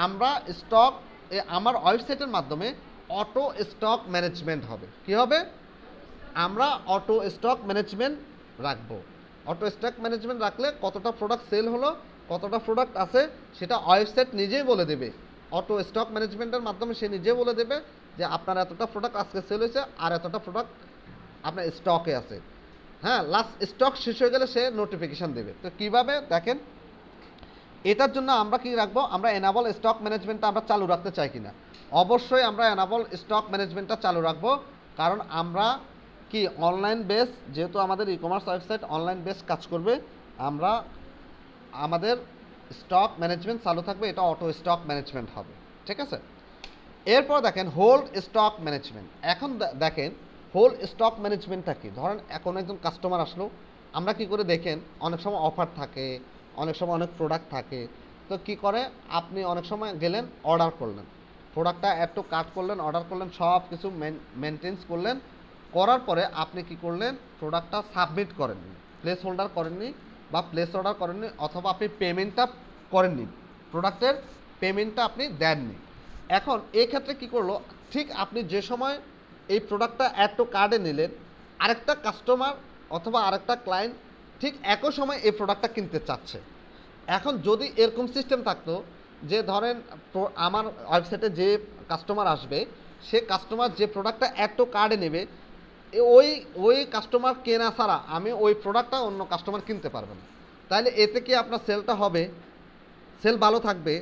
A: আমরা স্টক আমার ওয়েবসাইটের মাধ্যমে অটো স্টক ম্যানেজমেন্ট হবে। কি হবে? আমরা অটো স্টক ম্যানেজমেন্ট রাখবো। অটো স্টক ম্যানেজমেন্ট রাখলে কতটা প্রোডাক্ট সেল হলো, কতটা প্রোডাক্ট আছে, সেটা ওয়েবসাইট নিজেই বলে দেবে। অটো স্টক ম্যানেজমেন্টের মাধ্যমে সে নিজে বলে দেবে যে আপনার এতটা প্রোডাক্ট আজকে সেল হয়েছে আর এতটা প্রোডাক্ট আপনার স্টকে আছে। হ্যাঁ, লাস্ট স্টক শেষ হয়ে গেলে সে নোটিফিকেশান দেবে। তো কীভাবে দেখেন, এটার জন্য আমরা কি রাখবো? আমরা এনাবল স্টক ম্যানেজমেন্টটা আমরা চালু রাখতে চাই কিনা? অবশ্যই আমরা এনাবল স্টক ম্যানেজমেন্টটা চালু রাখবো, কারণ আমরা কি অনলাইন বেস, যেহেতু আমাদের e commerce website online base কাজ করবে, আমরা আমাদের স্টক ম্যানেজমেন্ট চালু থাকবে, এটা অটো স্টক ম্যানেজমেন্ট হবে। ঠিক আছে? এরপর দেখেন হোল্ড স্টক ম্যানেজমেন্ট। এখন দেখেন হোল্ড স্টক ম্যানেজমেন্টটা কি? ধরেন এখন একজন কাস্টমার আসলো, আমরা কি করে দেখেন অনেক সময় অফার থাকে, অনেক সময় অনেক প্রোডাক্ট থাকে। তো কি করে, আপনি অনেক সময় গেলেন, অর্ডার করলেন, প্রোডাক্টটা একটু কাট করলেন, অর্ডার করলেন, সব কিছু মেনটেন্স করলেন, করার পরে আপনি কি করলেন, প্রোডাক্টটা সাবমিট করেননি, প্লেস হোল্ডার করেননি বা প্লেস অর্ডার করেননি, অথবা আপনি পেমেন্টটা করেননি, প্রোডাক্টের পেমেন্টটা আপনি দেননি। এখন এই ক্ষেত্রে কী করলো, ঠিক আপনি যে সময় এই প্রোডাক্টটা অ্যাড টু কার্ডে নিলেন, আরেকটা কাস্টমার অথবা আরেকটা ক্লায়েন্ট ঠিক একই সময় এই প্রোডাক্টটা কিনতে চাচ্ছে। এখন যদি এরকম সিস্টেম থাকতো যে ধরেন আমার ওয়েবসাইটে যে কাস্টমার আসবে, সে কাস্টমার যে প্রোডাক্টটা অ্যাড টু কার্ডে নেবে, ওই কাস্টমার কেনা ছাড়া আমি ওই প্রোডাক্টটা অন্য কাস্টমার কিনতে পারবে না। তাহলে এতে কি আপনার সেলটা হবে? সেল ভালো থাকবে।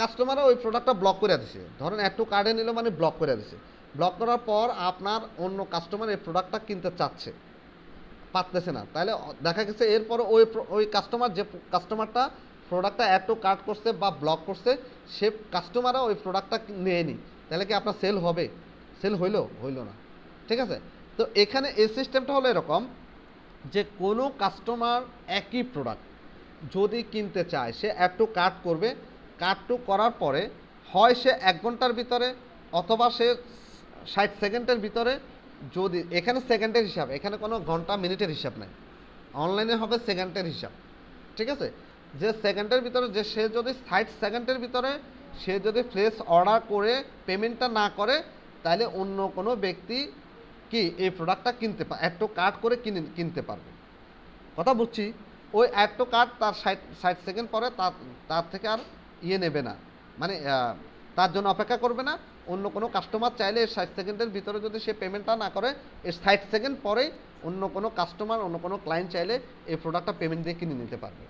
A: কাস্টমাররা ওই প্রোডাক্টটা ব্লক করে দিছে, ধরেন অ্যাড টু কার্ডে নিল মানে ব্লক করে দিছে। ব্লক করার পর আপনার অন্য কাস্টমার এই প্রোডাক্টটা কিনতে চাচ্ছে, পারতেছে না। তাহলে দেখা গেছে এরপর ওই কাস্টমার, যে কাস্টমারটা প্রোডাক্টটা অ্যাড টু কার্ট করছে বা ব্লক করছে, সে কাস্টমাররা ওই প্রোডাক্টটা নেয়নি। তাহলে কি আপনার সেল হবে? সেল হইল না। ঠিক আছে? তো এখানে এই সিস্টেমটা হলো এরকম যে কোনো কাস্টমার একই প্রোডাক্ট যদি কিনতে চায়, সে অ্যাড টু কার্ট করবে। কার্ট টু করার পরে হয় সে 1 ঘন্টার ভিতরে অথবা সে 60 সেকেন্ডের ভিতরে, যদি এখানে সেকেন্ডের হিসাব, এখানে কোনো ঘন্টা মিনিটের হিসাব নাই, অনলাইনে হবে সেকেন্ডের হিসাব। ঠিক আছে? যে সেকেন্ডের ভিতরে, যে সে যদি 60 সেকেন্ডের ভিতরে সে যদি প্লেস অর্ডার করে পেমেন্টটা না করে, তাহলে অন্য কোনো ব্যক্তি কি এই প্রোডাক্টটা অ্যাড টু কার্ট করে কিনতে পারবে। কথা বুঝছি? ওই অ্যাড টু কার্ট তার 60 সেকেন্ড পরে তার থেকে আর নেবে না, মানে তার জন্য অপেক্ষা করবে না। অন্য কোনো কাস্টমার চাইলে 60 সেকেন্ডের ভিতরে যদি সে পেমেন্টটা না করে, এই 60 সেকেন্ড পরেই অন্য কোনো কাস্টমার, অন্য কোনো ক্লায়েন্ট চাইলে এই প্রোডাক্টটা পেমেন্ট দিয়ে কিনে নিতে পারবে।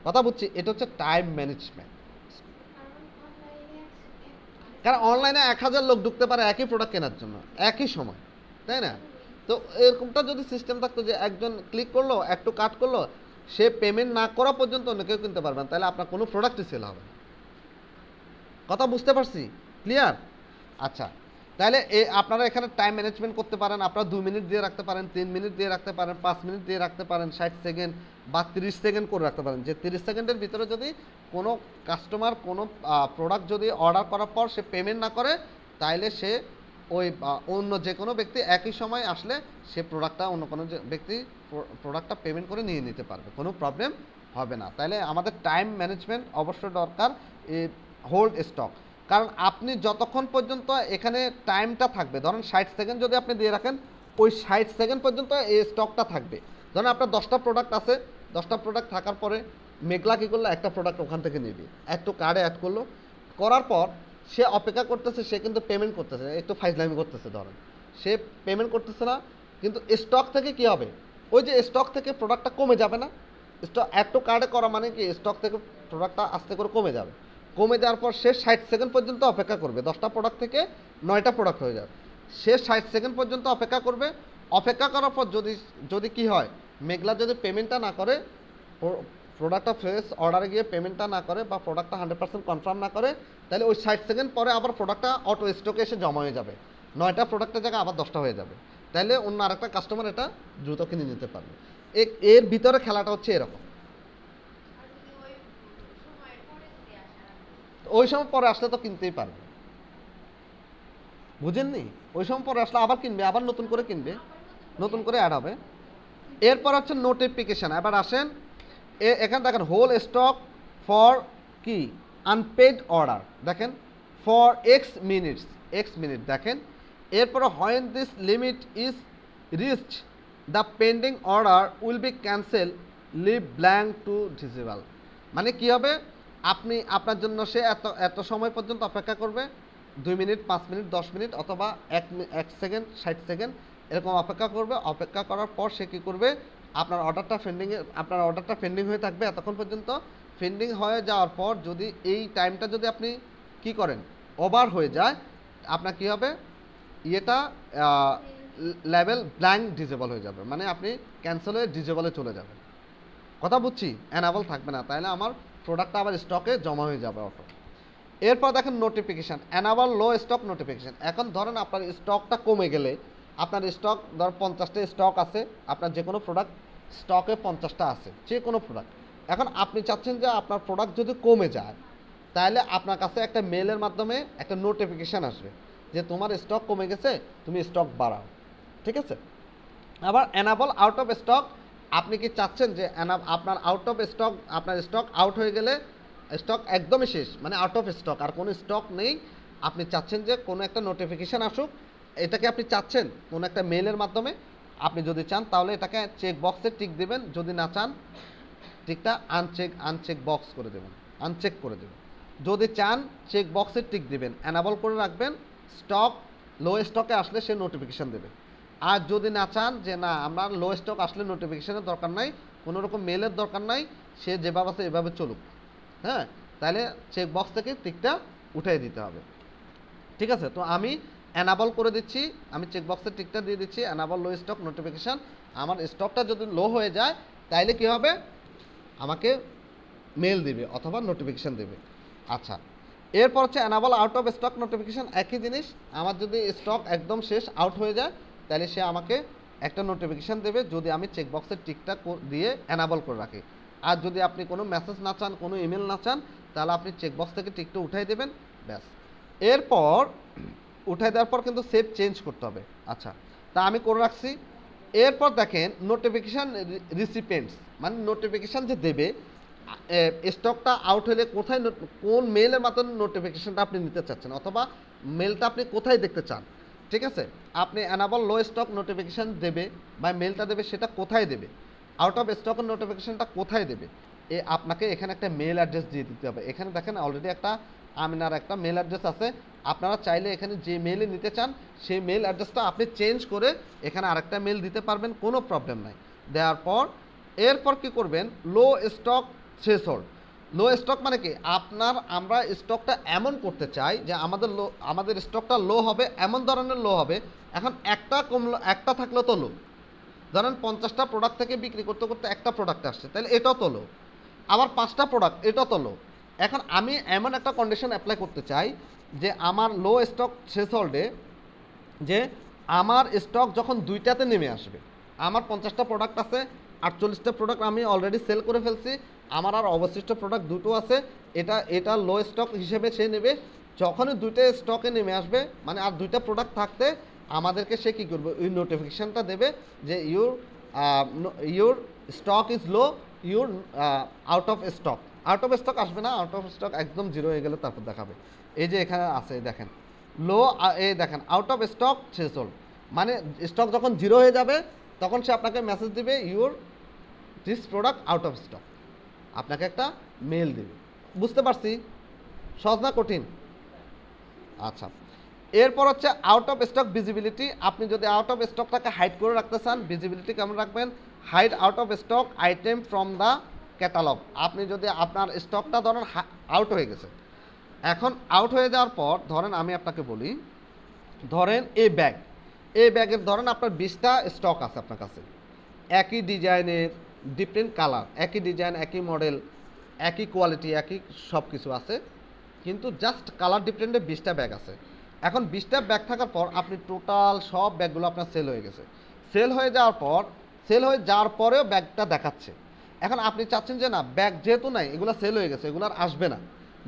A: কথা বুঝছি? এটা হচ্ছে টাইম ম্যানেজমেন্ট। কারণ অনলাইনে 1000 লোক ঢুকতে পারে একই প্রোডাক্ট কেনার জন্য একই সময়, তাই না? তো এরকমটা যদি সিস্টেম থাকতো যে একজন ক্লিক করলো, একটু কাট করলো, সে পেমেন্ট না করা পর্যন্ত অন্য কেউ কিনতে পারবেন, তাহলে আপনার কোনো প্রোডাক্টই সেল হবে না। কথা বুঝতে পারছি? ক্লিয়ার? আচ্ছা, তাহলে আপনারা এখানে টাইম ম্যানেজমেন্ট করতে পারেন। আপনারা 2 মিনিট দিয়ে রাখতে পারেন, 3 মিনিট দিয়ে রাখতে পারেন, 5 মিনিট দিয়ে রাখতে পারেন, 60 সেকেন্ড বা 30 সেকেন্ড করে রাখতে পারেন। যে 30 সেকেন্ডের ভিতরে যদি কোনো কাস্টমার কোনো প্রোডাক্ট যদি অর্ডার করার পর সে পেমেন্ট না করে, তাইলে সে ওই অন্য যে কোনো ব্যক্তি একই সময় আসলে সে প্রোডাক্টটা অন্য কোনো ব্যক্তি প্রোডাক্টটা পেমেন্ট করে নিয়ে নিতে পারবে, কোনো প্রবলেম হবে না। তাহলে আমাদের টাইম ম্যানেজমেন্ট অবশ্যই দরকার এই হোল্ড স্টক। কারণ আপনি যতক্ষণ পর্যন্ত এখানে টাইমটা থাকবে, ধরেন 60 সেকেন্ড যদি আপনি দিয়ে রাখেন, ওই 60 সেকেন্ড পর্যন্ত এই স্টকটা থাকবে। ধরেন আপনার 10টা প্রোডাক্ট আছে, 10টা প্রোডাক্ট থাকার পরে মেঘলা কী করলো, একটা প্রোডাক্ট ওখান থেকে নেবে, একটু কার্ডে অ্যাড করলো, করার পর সে অপেক্ষা করতেছে, সে কিন্তু পেমেন্ট করতেছে, একটু ফাইজলামি করতেছে, ধরেন সে পেমেন্ট করতেছে না, কিন্তু স্টক থেকে কি হবে, ওই যে স্টক থেকে প্রোডাক্টটা কমে যাবে না? স্টক অ্যাড টু কার্ডে করা মানে কি, স্টক থেকে প্রোডাক্টটা আস্তে করে কমে যাবে। কমে যাওয়ার পর সে 60 সেকেন্ড পর্যন্ত অপেক্ষা করবে, 10টা প্রোডাক্ট থেকে 9টা প্রোডাক্ট হয়ে যাবে। সে 60 সেকেন্ড পর্যন্ত অপেক্ষা করবে। অপেক্ষা করার পর যদি কি হয়, মেঘলা যদি পেমেন্টটা না করে, প্রোডাক্টটা ফ্রেশ অর্ডারে গিয়ে পেমেন্টটা না করে বা প্রোডাক্টটা 100% কনফার্ম না করে, তাহলে ওই 60 সেকেন্ড পরে আবার প্রোডাক্টটা অটো স্টকে এসে জমা হয়ে যাবে, 9টা প্রোডাক্টের জায়গায় আবার 10টা হয়ে যাবে। তাইলে অন্য আরেকটা কাস্টমার এটা দ্রুত কিনে নিতে পারবে। এর ভিতরে খেলাটা হচ্ছে এরকম। ওই সময় পরে আসলে তো কিনতেই পারবে, বুঝেননি? ওই সময় পরে আসলে আবার কিনবে, আবার নতুন করে কিনবে, নতুন করে অ্যাড হবে। এরপর হচ্ছে নোটিফিকেশান। এবার আসেন এখানে দেখেন হোল স্টক ফর কি আনপেড অর্ডার, দেখেন ফর এক্স মিনিট দেখেন। এরপরে when this limit is reached the pending order will be cancel, leave blank to disable. মানে কি হবে, আপনি আপনার জন্য সে এত সময় পর্যন্ত অপেক্ষা করবে, 2 মিনিট, 5 মিনিট, 10 মিনিট অথবা 1 সেকেন্ড, 60 সেকেন্ড এরকম অপেক্ষা করবে। অপেক্ষা করার পর সে কী করবে, আপনার অর্ডারটা পেন্ডিং হয়ে থাকবে এতক্ষণ পর্যন্ত। পেন্ডিং হয়ে যাওয়ার পর যদি এই টাইমটা যদি আপনি কি করেন, ওভার হয়ে যায়, আপনার কি হবে, ইয়েটা লেভেল ব্ল্যাঙ্ক ডিসেবল হয়ে যাবে, মানে আপনি ক্যান্সেল হয়ে ডিসেবলে চলে যাবেন। কথা বুঝছি? অ্যানাবল থাকবে না, তাহলে আমার প্রোডাক্টটা আবার স্টকে জমা হয়ে যাবে অটো। এরপর দেখেন নোটিফিকেশান, অ্যানাবল লো স্টক নোটিফিকেশান। এখন ধরেন আপনার স্টকটা কমে গেলে, আপনার স্টক ধর 50টা স্টক আছে, আপনার যে কোনো প্রোডাক্ট স্টকে 50টা আছে, যে কোনো প্রোডাক্ট। এখন আপনি চাচ্ছেন যে আপনার প্রোডাক্ট যদি কমে যায়, তাহলে আপনার কাছে একটা মেলের মাধ্যমে একটা নোটিফিকেশান আসবে যে তোমার স্টক কমে গেছে, তুমি স্টক বাড়াও, ঠিক আছে? আবার অ্যানাবল আউট অফ স্টক, আপনি কি চাচ্ছেন যে আপনার আউট অফ স্টক, আপনার স্টক আউট হয়ে গেলে, স্টক একদমই শেষ, মানে আউট অফ স্টক, আর কোনো স্টক নেই, আপনি চাচ্ছেন যে কোনো একটা নোটিফিকেশান আসুক, এটাকে আপনি চাচ্ছেন কোনো একটা মেলের মাধ্যমে। আপনি যদি চান তাহলে এটাকে চেক বক্সে টিক দেবেন, যদি না চান টিকটা আনচেক বক্স করে দেবেন, আনচেক করে দেবেন। যদি চান চেক বক্সে টিক দেবেন, অ্যানাবল করে রাখবেন, স্টক লো স্টকে আসলে সে নোটিফিকেশান দেবে। আর যদি না চান যে না আমার লো স্টক আসলে নোটিফিকেশানের দরকার নাই, কোনো রকম মেলের দরকার নাই, সে যেভাবে আছে এভাবে চলুক, হ্যাঁ, তাহলে চেক বক্স থেকে টিকটা উঠিয়ে দিতে হবে, ঠিক আছে? তো আমি অ্যানাবল করে দিচ্ছি, আমি চেক বক্সের টিকটা দিয়ে দিচ্ছি, অ্যানাবল লো স্টক নোটিফিকেশান। আমার স্টকটা যদি লো হয়ে যায় তাইলে কি হবে, আমাকে মেল দিবে অথবা নোটিফিকেশান দেবে। আচ্ছা, এরপর হচ্ছে enable out of stock notification. একই জিনিস, আমার যদি স্টক একদম শেষ আউট হয়ে যায়, তাহলে সে আমাকে একটা নোটিফিকেশান দেবে যদি আমি চেক বক্সের টিকটা দিয়ে অ্যানাবল করে রাখি। আর যদি আপনি কোনো মেসেজ না চান, কোনো ইমেল না চান, তাহলে আপনি চেক বক্স থেকে টিকটা উঠাই দেবেন, ব্যাস। এরপর উঠাই দেওয়ার পর কিন্তু সেভ চেঞ্জ করতে হবে। আচ্ছা, তা আমি করে রাখছি। এরপর দেখেন নোটিফিকেশান রিসিপিয়েন্টস, মানে নোটিফিকেশান যে দেবে, স্টকটা আউট হলে কোথায়, কোন মেলের মাধ্যমে নোটিফিকেশানটা আপনি নিতে চাচ্ছেন, অথবা মেলটা আপনি কোথায় দেখতে চান, ঠিক আছে? আপনি অ্যানাবল লো স্টক নোটিফিকেশান দেবে বা মেলটা দেবে, সেটা কোথায় দেবে, আউট অফ স্টকের নোটিফিকেশানটা কোথায় দেবে, আপনাকে এখানে একটা মেল অ্যাড্রেস দিয়ে দিতে হবে। এখানে দেখেন অলরেডি একটা আমিনার একটা মেল অ্যাড্রেস আছে, আপনারা চাইলে এখানে যে মেলে নিতে চান সেই মেল অ্যাড্রেসটা আপনি চেঞ্জ করে এখানে আরেকটা মেল দিতে পারবেন, কোনো প্রবলেম নাই। দেওয়ার পর এরপর কি করবেন, লো স্টক থ্রেশহোল্ড। লো স্টক মানে কি, আমরা স্টকটা এমন করতে চাই যে আমাদের স্টকটা লো হবে, এমন ধরনের লো হবে। এখন একটা কমলো, একটা থাকলে তো লো, ধরেন 50টা প্রোডাক্ট থেকে বিক্রি করতে করতে একটা প্রোডাক্ট আসছে, তাহলে এটাও তো লো। আবার 5টা প্রোডাক্ট, এটাও তো লো। এখন আমি এমন একটা কন্ডিশন অ্যাপ্লাই করতে চাই যে আমার লো স্টক থ্রেশহোল্ডে, যে আমার স্টক যখন 2টাতে নেমে আসবে, আমার 50টা প্রোডাক্ট আছে, 48টা প্রোডাক্ট আমি অলরেডি সেল করে ফেলছি, আমার আর অবশিষ্ট প্রোডাক্ট 2টো আছে, এটা লো স্টক হিসেবে সে নেবে। যখনই 2টা স্টকে নেমে আসবে, মানে আর 2টা প্রোডাক্ট থাকতে আমাদেরকে সে কী করবে, ওই নোটিফিকেশানটা দেবে যে your stock is low, your out of stock. Out of stock আসবে না, আউট অফ স্টক একদম জিরো হয়ে গেলে তারপর দেখাবে। এই যে এখানে আছে দেখেন লো, এই দেখেন আউট অফ স্টক থ্রেশহোল্ড, মানে স্টক যখন জিরো হয়ে যাবে তখন সে আপনাকে মেসেজ দিবে your this product out of stock, আপনাকে একটা মেল দেবে। বুঝতে পারছি? সহজ না কঠিন? আচ্ছা, এরপর হচ্ছে আউট অফ স্টক ভিজিবিলিটি। আপনি যদি আউট অফ স্টকটাকে হাইড করে রাখতে চান, ভিজিবিলিটি কেমন রাখবেন, hide out of stock item from the catalogue. আপনি যদি আপনার স্টকটা ধরেন আউট হয়ে গেছে, এখন আউট হয়ে যাওয়ার পর ধরেন আমি আপনাকে বলি, ধরেন এই ব্যাগের ধরেন আপনার 20টা স্টক আছে আপনার কাছে, একই ডিজাইনের, ডিফারেন্ট কালার, একই ডিজাইন, একই মডেল, একই কোয়ালিটি, একই সব কিছু আছে, কিন্তু জাস্ট কালার ডিফারেন্টে 20টা ব্যাগ আছে। এখন 20টা ব্যাগ থাকার পর আপনি টোটাল সব ব্যাগগুলো আপনার সেল হয়ে গেছে। সেল হয়ে যাওয়ার পরেও ব্যাগটা দেখাচ্ছে। এখন আপনি চাচ্ছেন যে না, ব্যাগ যেহেতু নাই, এগুলো সেল হয়ে গেছে, এগুলার আসবে না,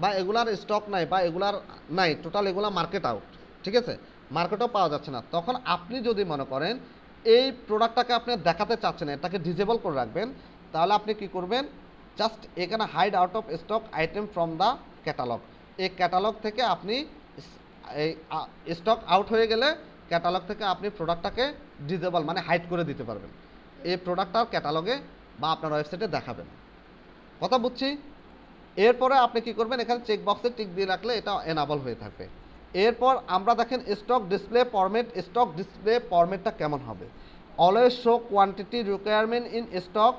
A: বা এগুলার স্টক নাই, বা এগুলার নাই, টোটাল এগুলা মার্কেট আউট, ঠিক আছে, মার্কেটও পাওয়া যাচ্ছে না। তখন আপনি যদি মনে করেন এই প্রোডাক্টটাকে আপনি দেখাতে চাচ্ছেন, এটাকে ডিজেবল করে রাখবেন, তাহলে আপনি কি করবেন, জাস্ট এখানে hide out of stock item from the catalogue, এই ক্যাটালগ থেকে আপনি এই স্টক আউট হয়ে গেলে ক্যাটালগ থেকে আপনি প্রোডাক্টটাকে ডিজেবল মানে হাইড করে দিতে পারবেন, এই প্রোডাক্টটার ক্যাটালগে বা আপনার ওয়েবসাইটে দেখাবেন। কথা বুঝছি? এরপরে আপনি কি করবেন, এখানে চেক বক্সে টিক দিয়ে রাখলে এটা এনাবল হয়ে থাকবে। এরপর আমরা দেখেন stock display format, stock display ফরম্যাটটা কেমন হবে, always show quantity requirement in stock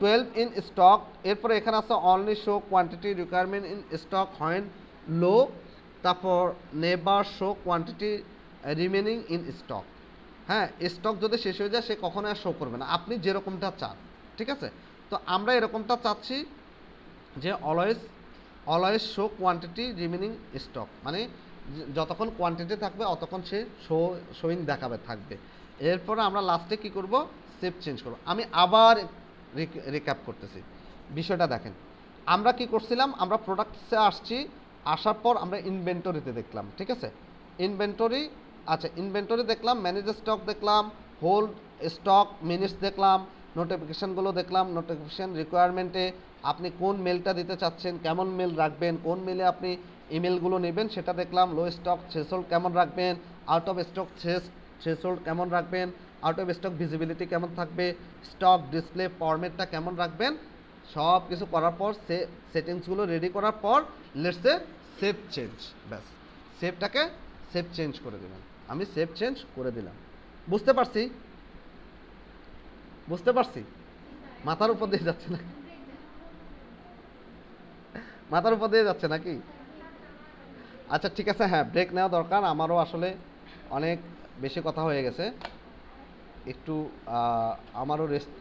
A: 12 in stock. এরপরে এখানে আছে only show quantity requirement in stock when low, তারপর never show quantity remaining in stock. হ্যাঁ, স্টক যদি শেষ হয়ে যায় সে কখনো আর শো করবে না, আপনি যেরকমটা চান, ঠিক আছে। তো আমরা এরকমটা চাচ্ছি যে always show quantity remaining stock, মানে যতক্ষণ কোয়ান্টিটি থাকবে অতক্ষণ সে শোয়িং দেখাবে থাকবে। এরপরে আমরা লাস্টে কি করব, সেভ চেঞ্জ করব। আমি আবার রিক্যাপ করতেছি, বিষয়টা দেখেন। আমরা কি করছিলাম, আমরা প্রোডাক্টসে আসছি, আসার পর আমরা ইনভেন্টরিতে দেখলাম, ঠিক আছে, ইনভেন্টরি, আচ্ছা ইনভেন্টরি দেখলাম, ম্যানেজ স্টক দেখলাম, হোল্ড স্টক মিনিটস দেখলাম, নোটিফিকেশানগুলো দেখলাম, নোটিফিকেশান রিকোয়ারমেন্টে আপনি কোন মেলটা দিতে চাচ্ছেন, কেমন মেল রাখবেন, কোন মেলে আপনি ইমেলগুলো নেবেন সেটা দেখলাম, লো স্টক থ্রেশহোল্ড কেমন রাখবেন, আউট অফ স্টক থ্রেশহোল্ড কেমন রাখবেন, আউট অফ স্টক ভিজিবিলিটি কেমন থাকবে, স্টক ডিসপ্লে ফরম্যাটটা কেমন রাখবেন, সব কিছু করার পর সেটিংসগুলো রেডি করার পর লেটসে সেভ চেঞ্জ, ব্যাস সেভটাকে সেভ চেঞ্জ করে দিলাম। আমি সেভ চেঞ্জ করে দিলাম। বুঝতে পারছি? মাথার উপর দিয়ে যাচ্ছে না, মাথার উপর দিয়ে যাচ্ছে নাকি? আচ্ছা ঠিক আছে, হ্যাঁ ব্রেক নেওয়া দরকার, আমারও আসলে অনেক বেশি কথা হয়ে গেছে, একটু আমারও রেস্ট